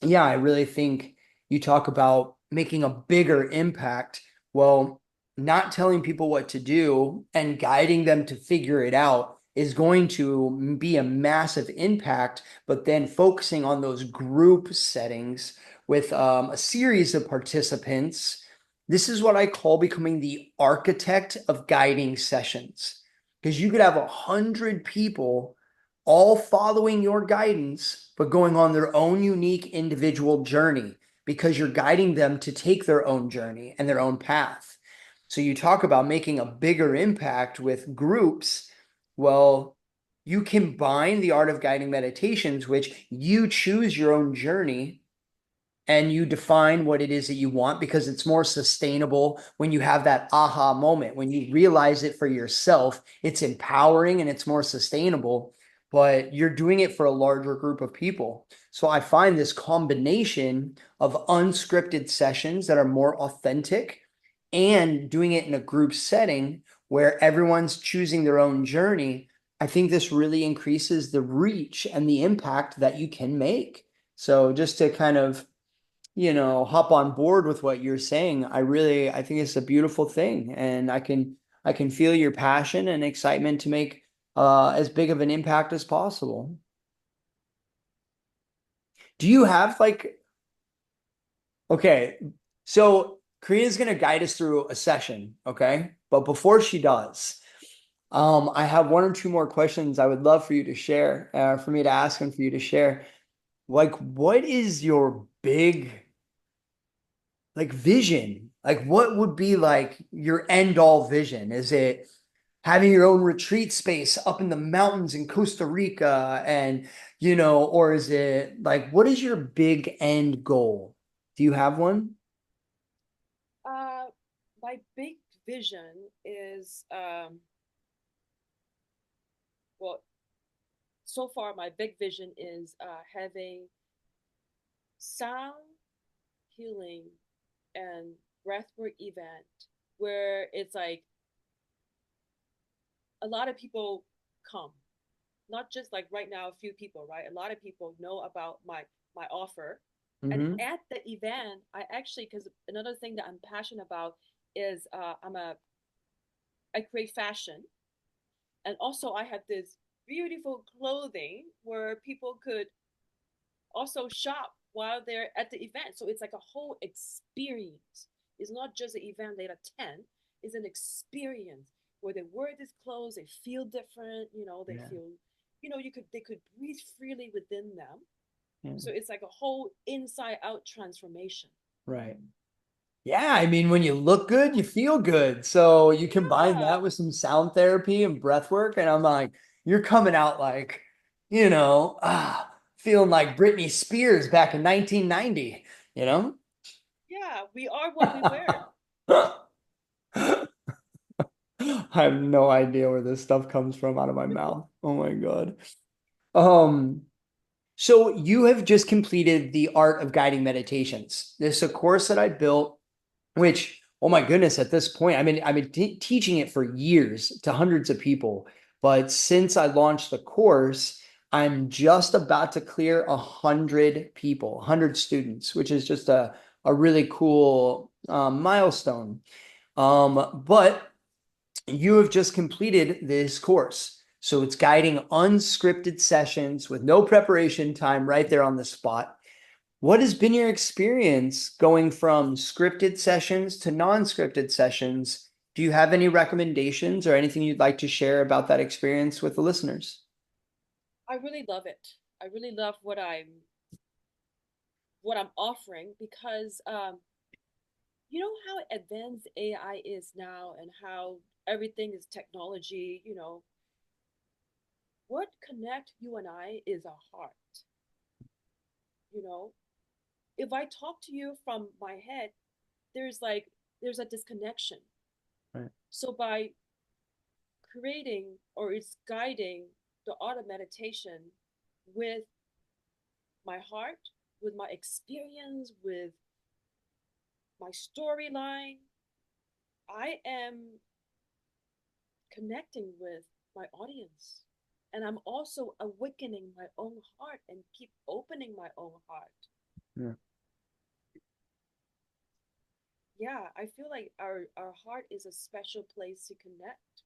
yeah, I really think you talk about making a bigger impact. Well, not telling people what to do and guiding them to figure it out is going to be a massive impact, but then focusing on those group settings with a series of participants. This is what I call becoming the architect of guiding sessions. Because you could have 100 people all following your guidance, but going on their own unique individual journey because you're guiding them to take their own journey and their own path. So you talk about making a bigger impact with groups. Well, you combine the art of guiding meditations, which you choose your own journey and you define what it is that you want because it's more sustainable when you have that aha moment, when you realize it for yourself. It's empowering and it's more sustainable, but you're doing it for a larger group of people. So I find this combination of unscripted sessions that are more authentic and doing it in a group setting where everyone's choosing their own journey. I think this really increases the reach and the impact that you can make. So just to kind of hop on board with what you're saying. I think it's a beautiful thing. And I can feel your passion and excitement to make as big of an impact as possible. Do you have like, okay, so Karina's gonna guide us through a session, okay? But before she does, I have one or two more questions I would love for you to share, for me to ask and for you to share. Like, what is your big like vision? Like what would be like your end all vision? Is it having your own retreat space up in the mountains in Costa Rica and or is it like what is your big end goal? Do you have one? Uh, my big vision is, well, so far my big vision is having sound healing and breathwork event where it's like a lot of people come, not just like right now a few people, right? A lot of people know about my offer. And Mm-hmm. at the event, I actually, because another thing that I'm passionate about is I create fashion, and also I have this beautiful clothing where people could also shop while they're at the event. So it's like a whole experience. It's not just an event they attend, it's an experience where they wear these clothes, they feel different, they Yeah. feel, they could breathe freely within them. Yeah. So it's like a whole inside out transformation. Right. Yeah, I mean, when you look good, you feel good. So you combine Yeah. that with some sound therapy and breath work, and I'm like, you're coming out like, feeling like Britney Spears back in 1990, you know? Yeah, we are what we wear. I have no idea where this stuff comes from out of my mouth. Oh my God. Um, so you have just completed the Art of Guiding Meditations. This is a course that I built, which, oh my goodness, at this point, I've been teaching it for years to hundreds of people. But since I launched the course, I'm just about to clear 100 people, 100 students, which is just a really cool milestone. But you have just completed this course. So it's guiding unscripted sessions with no preparation time right there on the spot. What has been your experience going from scripted sessions to non-scripted sessions? Do you have any recommendations or anything you'd like to share about that experience with the listeners? I really love it. I really love what I'm offering because you know how advanced AI is now and how everything is technology, what connect you and I is a heart, you know. If I talk to you from my head, there's a disconnection. Right. So by creating or it's guiding the art of meditation with my heart, with my experience, with my storyline, I am connecting with my audience. And I'm also awakening my own heart and keep opening my own heart. Yeah. Yeah, I feel like our heart is a special place to connect.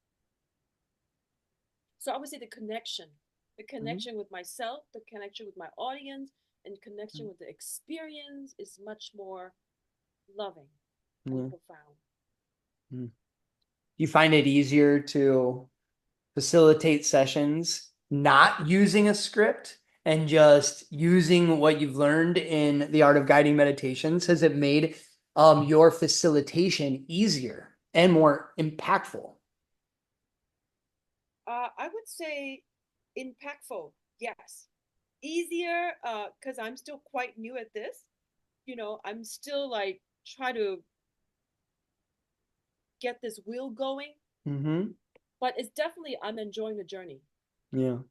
So I would say the Mhm. connection with myself, the connection with my audience, and connection with the experience is much more loving and Yeah. profound. Mm. Do you find it easier to facilitate sessions not using a script and just using what you've learned in the art of guiding meditations? Has it made your facilitation easier and more impactful? I would say impactful, yes. Easier, because I'm still quite new at this. I'm still like trying to get this wheel going, Mm-hmm. but it's definitely I'm enjoying the journey. Yeah.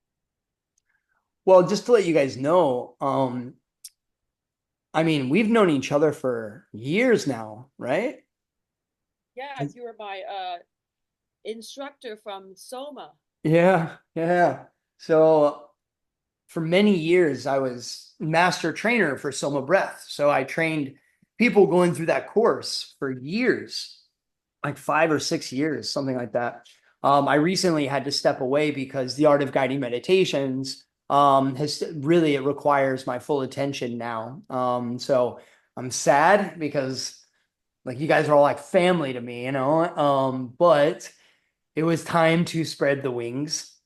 Well, just to let you guys know, I mean, we've known each other for years now, right? Yeah, you were my instructor from Soma. Yeah, yeah. So for many years, I was master trainer for Soma Breath. So I trained people going through that course for years, like 5 or 6 years, something like that. I recently had to step away because the art of guiding meditations has really it requires my full attention now. So I'm sad because like you guys are all like family to me, you know. But it was time to spread the wings.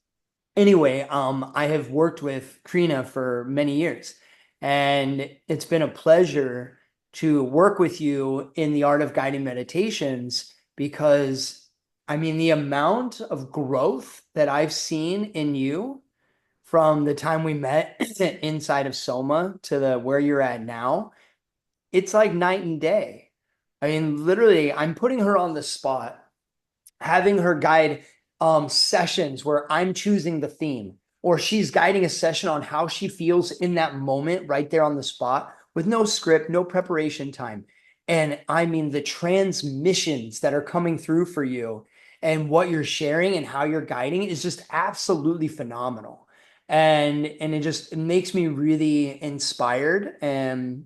Anyway, I have worked with Carrina for many years, and it's been a pleasure to work with you in the art of guiding meditations because I mean, the amount of growth that I've seen in you from the time we met inside of Soma to the where you're at now, it's like night and day. I mean, literally, I'm putting her on the spot having her guide sessions where I'm choosing the theme, or she's guiding a session on how she feels in that moment right there on the spot with no script, no preparation time. And I mean, the transmissions that are coming through for you and what you're sharing and how you're guiding is just absolutely phenomenal. And it makes me really inspired and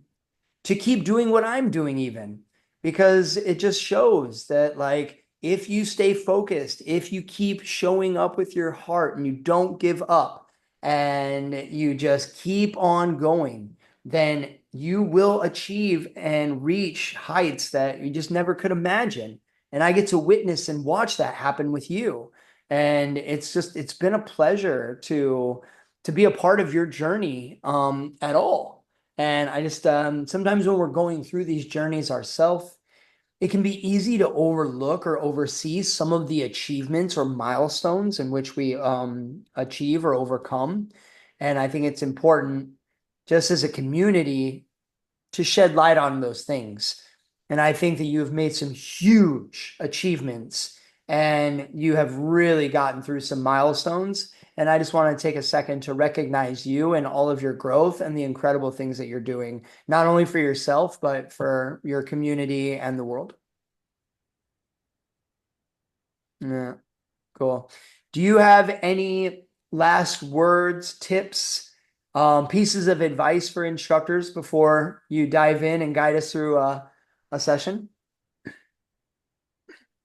to keep doing what I'm doing even because it just shows that like if you stay focused, if you keep showing up with your heart and you don't give up and you just keep on going, then you will achieve and reach heights that you just never could imagine. And I get to witness and watch that happen with you. And it's been a pleasure to be a part of your journey at all. And I just sometimes when we're going through these journeys ourselves, it can be easy to overlook or oversee some of the achievements or milestones in which we achieve or overcome. And I think it's important, just as a community, to shed light on those things. And I think that you have made some huge achievements and you have really gotten through some milestones. And I just want to take a second to recognize you and all of your growth and the incredible things that you're doing, not only for yourself, but for your community and the world. Yeah, cool. Do you have any last words, tips, pieces of advice for instructors before you dive in and guide us through a session?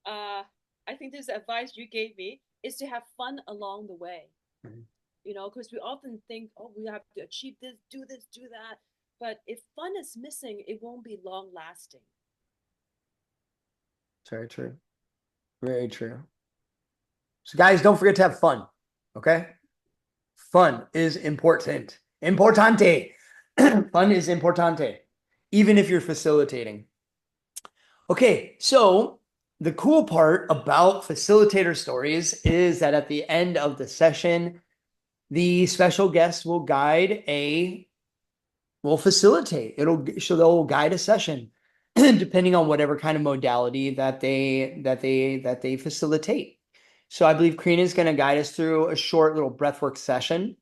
Uh, I think this advice you gave me is to have fun along the way. You know, because we often think, oh, we have to achieve this, do that. But if fun is missing, it won't be long lasting. Very true. Very true. So, guys, don't forget to have fun. Okay? Fun is important. Importante. Fun is importante, even if you're facilitating. Okay, so the cool part about facilitator stories is that at the end of the session, the special guest will will facilitate. They'll guide a session depending on whatever kind of modality that they facilitate. So I believe Karina is going to guide us through a short little breathwork session.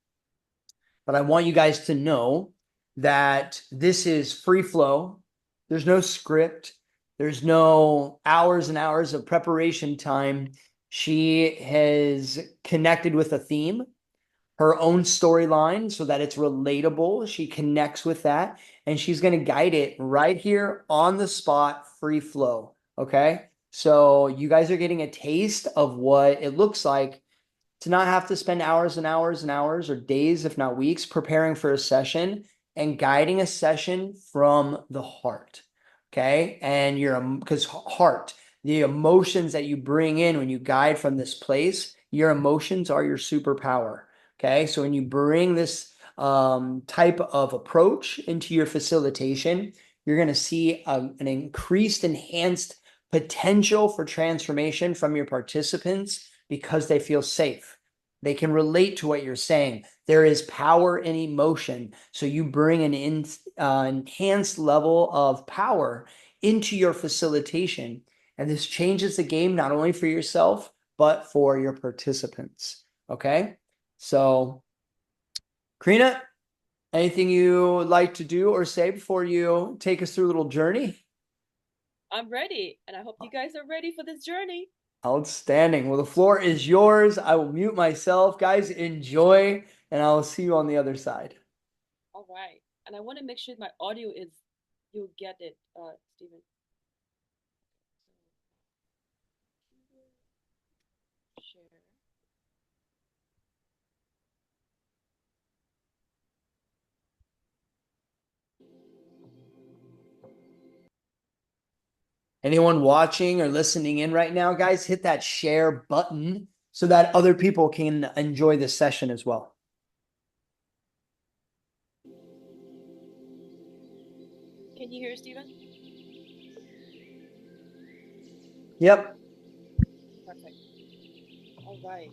But I want you guys to know that this is free flow. There's no script. There's no hours and hours of preparation time. She has connected with a theme, her own storyline, so that it's relatable. She connects with that, and she's going to guide it right here on the spot, free flow. Okay. So you guys are getting a taste of what it looks like to not have to spend hours and hours and hours or days, if not weeks, preparing for a session and guiding a session from the heart. Okay. And because heart, the emotions that you bring in when you guide from this place, your emotions are your superpower. Okay. So when you bring this type of approach into your facilitation, you're going to see an increased, enhanced potential for transformation from your participants because they feel safe. They can relate to what you're saying. There is power in emotion. So you bring an enhanced level of power into your facilitation. And this changes the game not only for yourself, but for your participants. Okay. So, Karina, anything you would like to do or say before you take us through a little journey? I'm ready, and I hope you guys are ready for this journey. Outstanding. Well, the floor is yours. I will mute myself. Guys, enjoy, and I'll see you on the other side. All right. And I want to make sure my audio is, you'll get it, Stephen. Share. Anyone watching or listening in right now, guys, hit that share button so that other people can enjoy this session as well. Can you hear Stephen? Yep. Perfect. All right.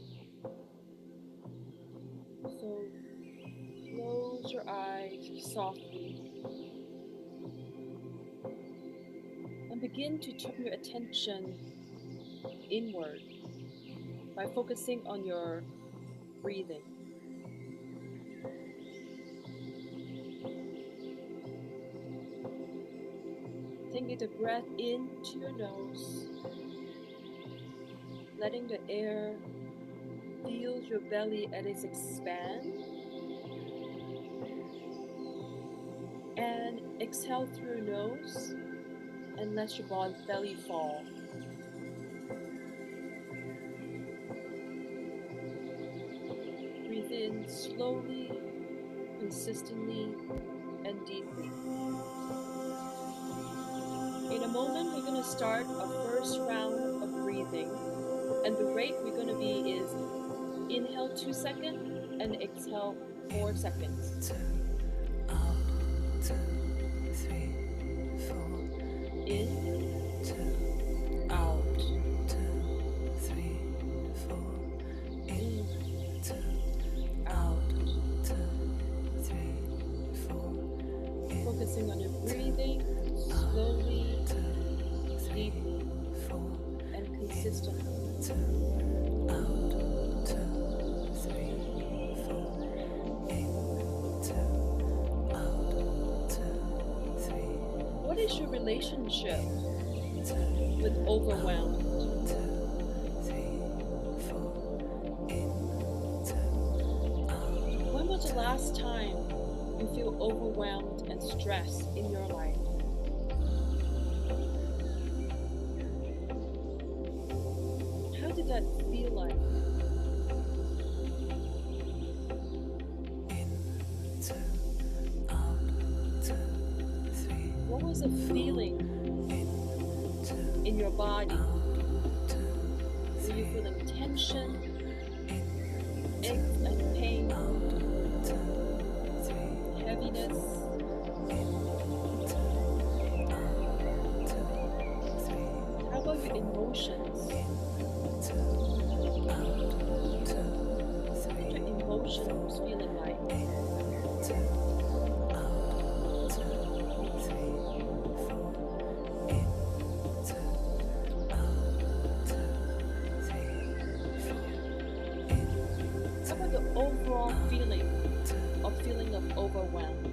So close your eyes softly and begin to turn your attention inward by focusing on your breathing. Taking the breath into your nose, letting the air fill your belly as it expands, and exhale through your nose and let your belly fall. breathe in slowly, consistently, and deeply. In a moment, we're going to start a first round of breathing, and the rate we're going to be is inhale 2 seconds and exhale 4 seconds. In, out, in, out. Focusing on your breathing slowly, deeply, and consistently. What is your relationship with overwhelmed? When was the last time you feel overwhelmed and stressed in your life? How did that feel like? What was the feeling in your body? Were you feeling tension, aches and pain, heaviness? How about your emotions? What did your emotions feeling like? How about the overall feeling of overwhelmed?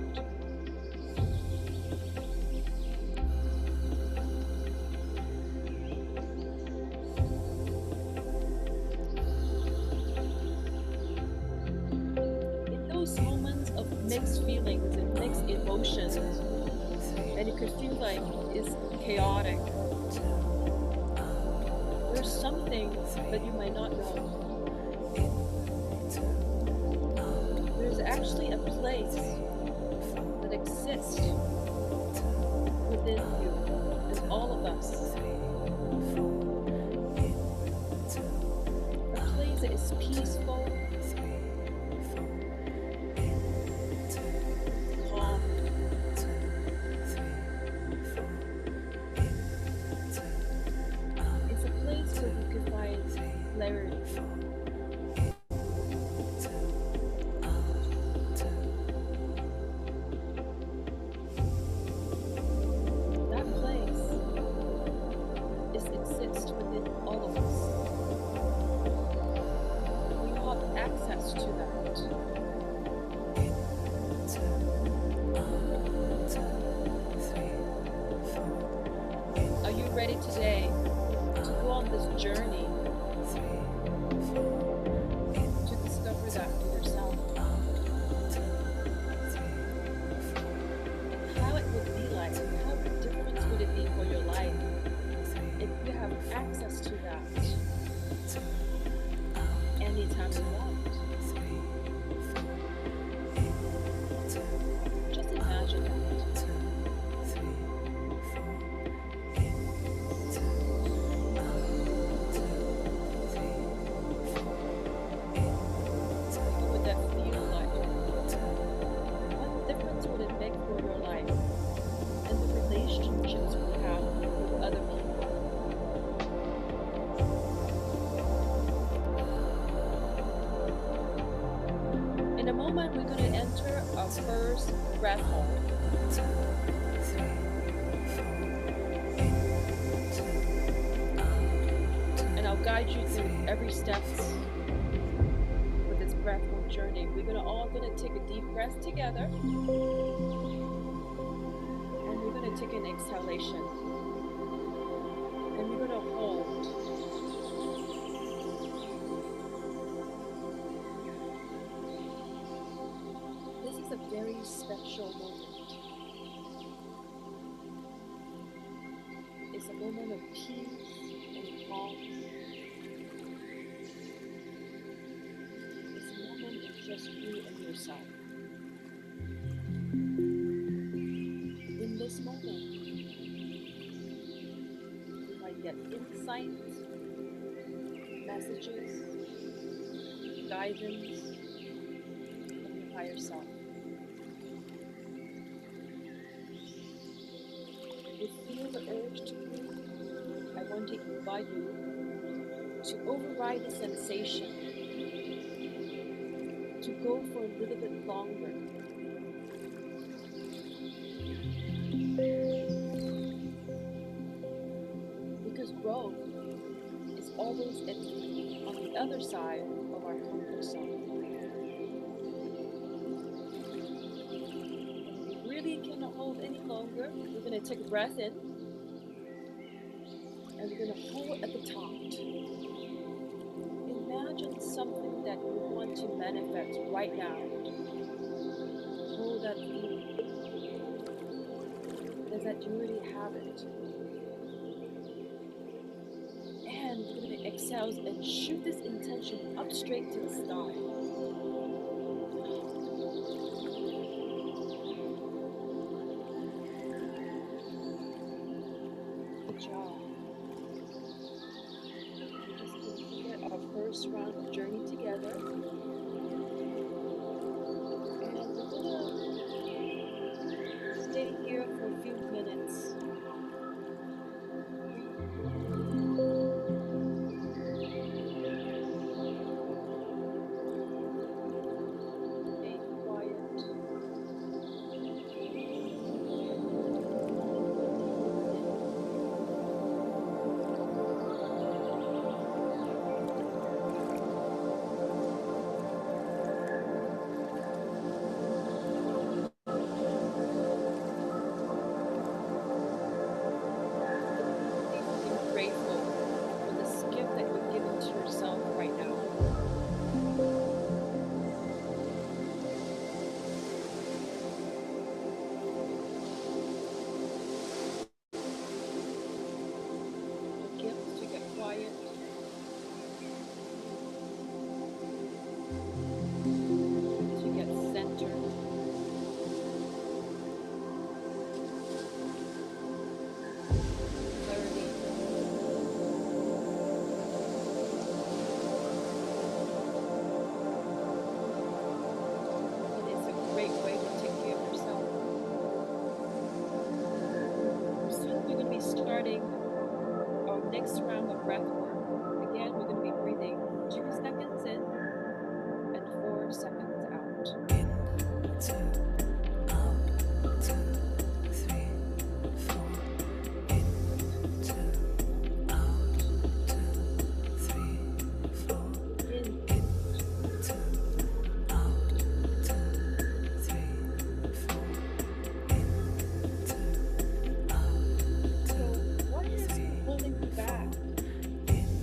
In those moments of mixed feelings and mixed emotions, and it could feel like it's chaotic, there's something that you might not know. There's actually a place that exists within you and all of us. A place that is peaceful, calm, it's a place where you can find clarity. That place exists within all of us. We have access to that. Are you ready today to go on this journey to discover that for yourself? And how it would be like, how different would it be for your life if you have access to that anytime you want? Just imagine that. What would that feel like? What difference would it make for your life and the relationships we have with other people? In a moment, we're going to enter our first breath hold. And I'll guide you through every step with this breath hold journey. We're all going to take a deep breath together. And we're going to take an exhalation. And we're going to hold. This is a very special moment. It's a moment of peace and calm. It's a moment of just you and yourself. In this moment, you might get insights, messages, guidance from your higher self. If you feel the urge to breathe, I want to invite you to override the sensation, to go for a little bit longer. Because growth is always on the other side of our comfort zone. If you really cannot hold any longer, we're going to take a breath in, and we're going to hold at the top. Imagine something that you want to manifest right now. Hold that feeling. Does that you already have it? And we're going to exhale and shoot this intention up straight to the sky. Good job. We're just completed our first round of journey together. And we're going to stay here for a few minutes. Grateful for this gift that you're giving to yourself right now. The gift to get quiet, to get centered, clarity. Great way to take care of yourself. Soon we're going to be starting our next round of breath work. Again, we're going to be breathing 2 seconds in and 4 seconds out. In, 2, out, 2, 3, 4. In, 2, out, 2, 3, 4. In, 2, out, 2, 3, 4. In, 2, out, 2, so what is holding you back? in,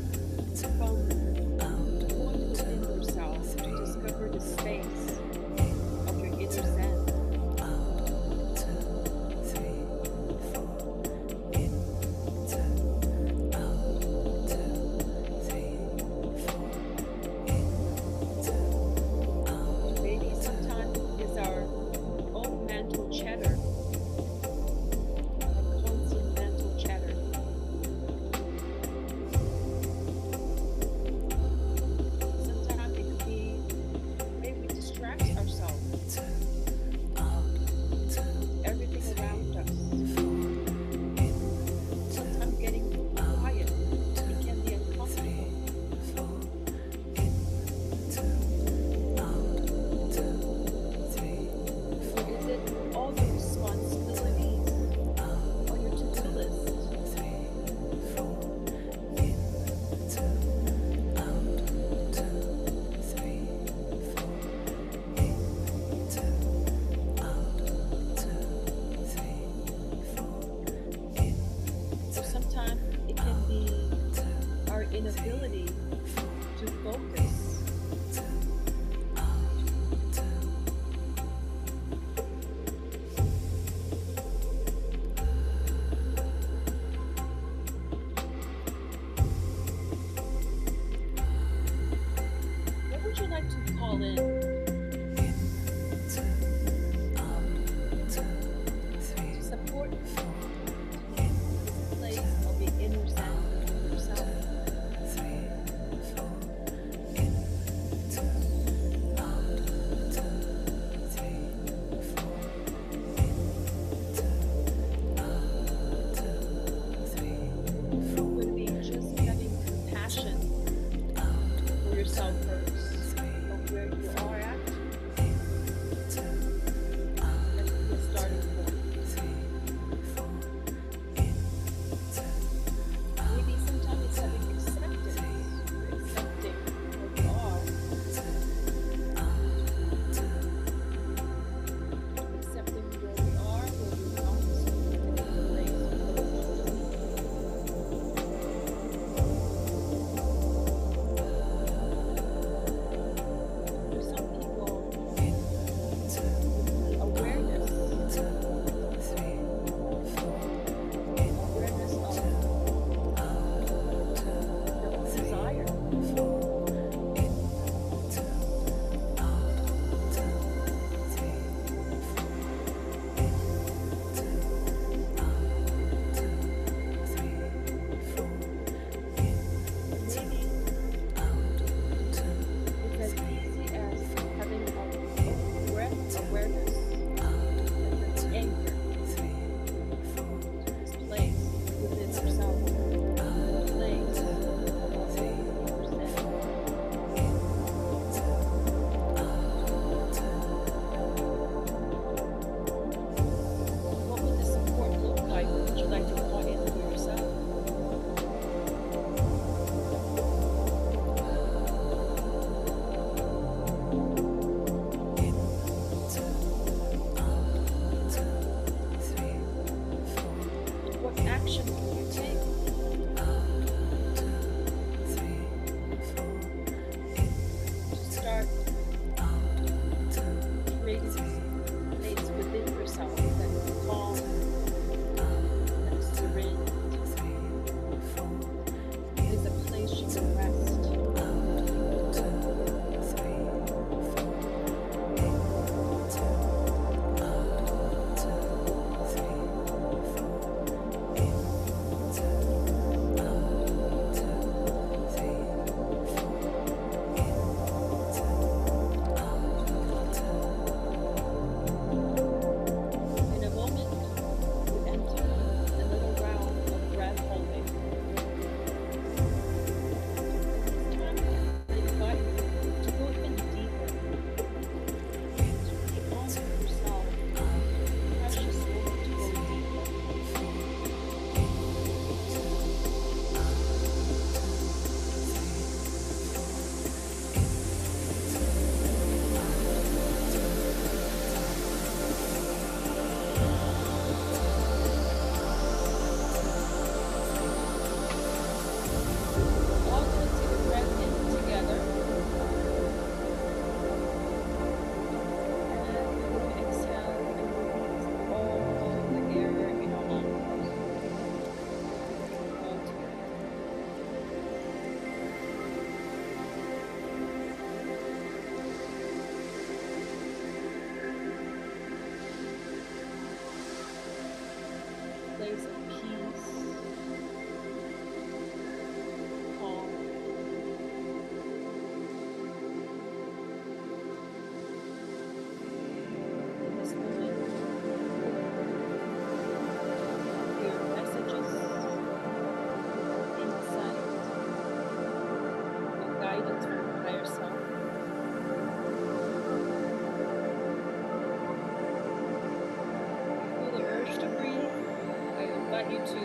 want you to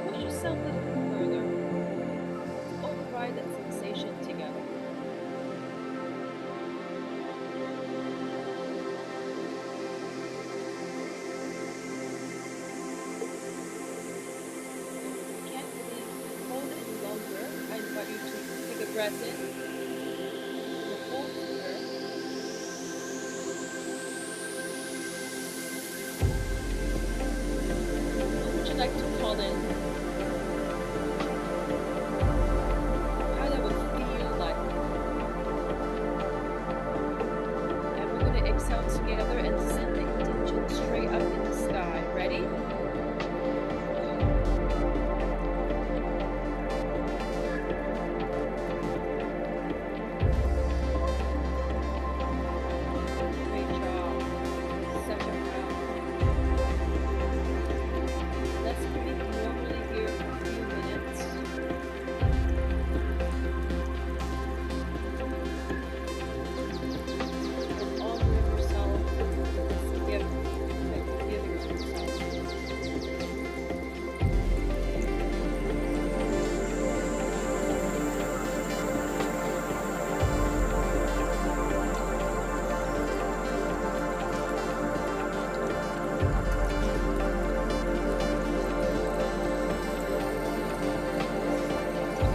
push yourself a little bit further. Let's override that sensation together. If you can't really hold it any longer, I invite you to take a breath in. We'll hold here. What would you like to call in? How that would feel like. And we're going to exhale together and send the intention straight up in the sky. Ready? Great job. Second round. Let's breathe normally here for a few minutes. And honor yourself this gift that you're giving to yourself.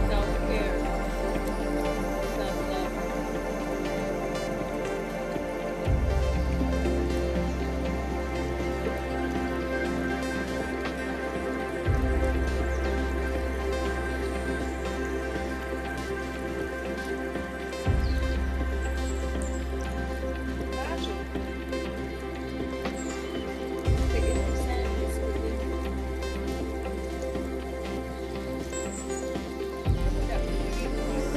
Self-care, self-love. Imagine the inner Sam is within you. What would that feel like?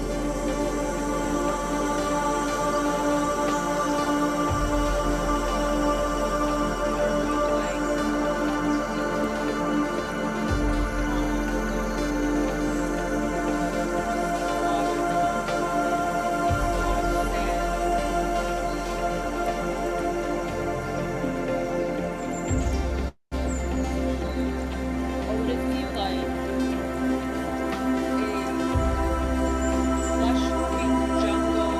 Or would it feel like a lush green jungle?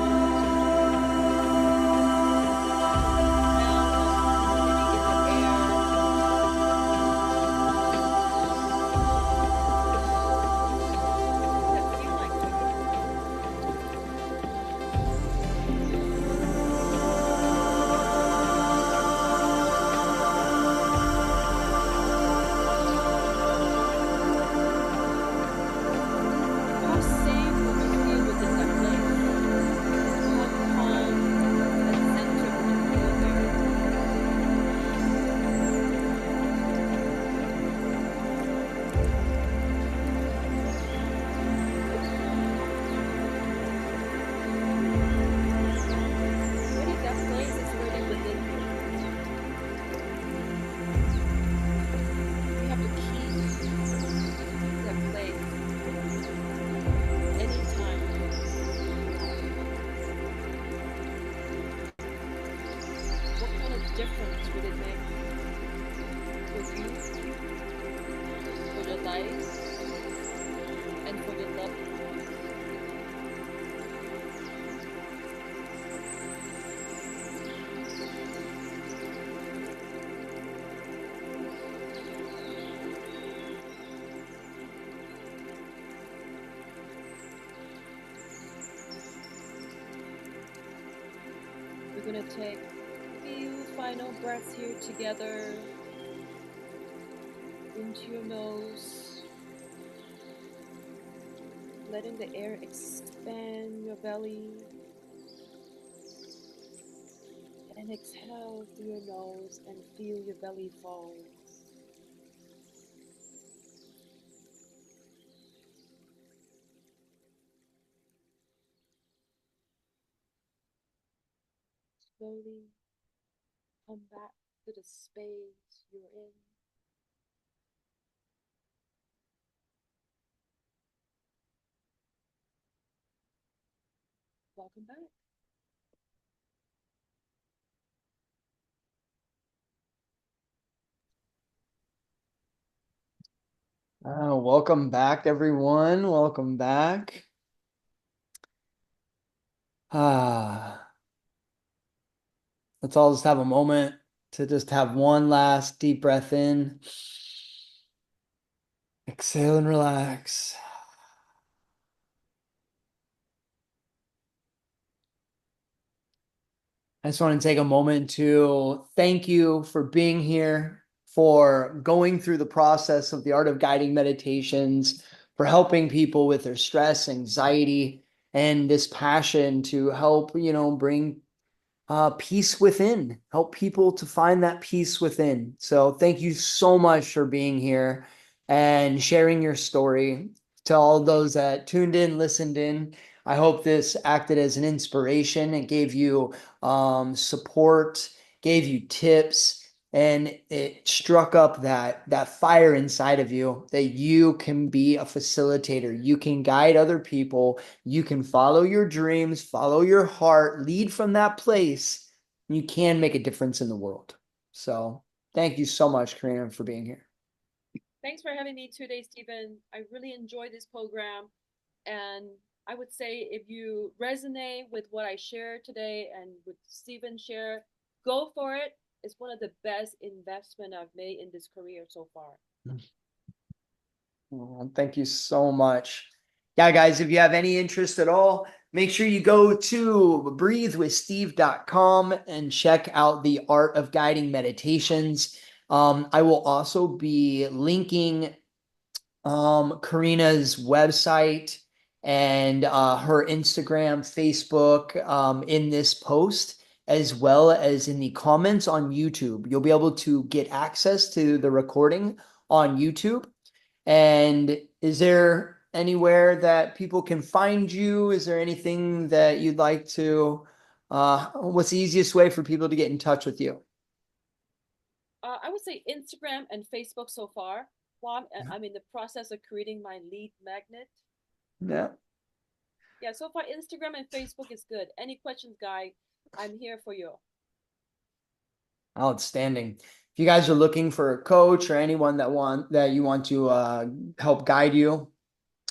How safe would you feel within that place? How calm and centered would you feel there? What if that place is already within you? You have to keep that place anytime. What kind of difference would it make for you, for your life, and for your love? We're gonna take a few final breaths here together into your nose, letting the air expand your belly, and exhale through your nose and feel your belly fall. Slowly come back to the space you're in. Welcome back. Welcome back, everyone. Welcome back. Ah, let's all just have a moment to just have one last deep breath in. Exhale and relax. I just want to take a moment to thank you for being here, for going through the process of the art of guiding meditations, for helping people with their stress, anxiety, and this passion to help, bring peace within, help people to find that peace within. So thank you so much for being here and sharing your story. To all those that tuned in, listened in, I hope this acted as an inspiration and gave you support, gave you tips, and it struck up that fire inside of you that you can be a facilitator. You can guide other people, you can follow your dreams, follow your heart, lead from that place. You can make a difference in the world. So thank you so much, Carrina, for being here. Thanks for having me today, Stephen. I really enjoyed this program. And I would say if you resonate with what I shared today and with Stephen share, go for it. It's one of the best investment I've made in this career so far. Well, thank you so much. Yeah, guys, if you have any interest at all, make sure you go to breathewithsteve.com and check out the Art of Guiding Meditations. I will also be linking Carrina's website and her Instagram, Facebook in this post, as well as in the comments on YouTube. You'll be able to get access to the recording on YouTube. And is there anywhere that people can find you? Is there anything that you'd like to, what's the easiest way for people to get in touch with you? I would say Instagram and Facebook so far. Well, I'm in the process of creating my lead magnet. Yeah. Yeah, so far Instagram and Facebook is good. Any questions, guy? I'm here for you. Outstanding. If you guys are looking for a coach or anyone that you want to help guide you,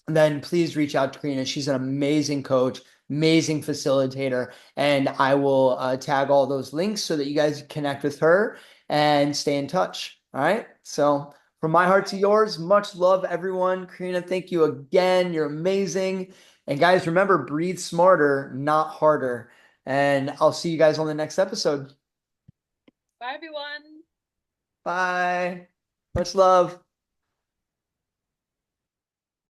then please reach out to Karina. She's an amazing coach, amazing facilitator, and I will tag all those links so that you guys connect with her and stay in touch. All right. So from my All heart to right. yours, much love, everyone. Karina, thank you again. You're amazing. And guys, remember, breathe smarter, not harder. And I'll see you guys on the next episode. Bye, everyone. Bye. Much love.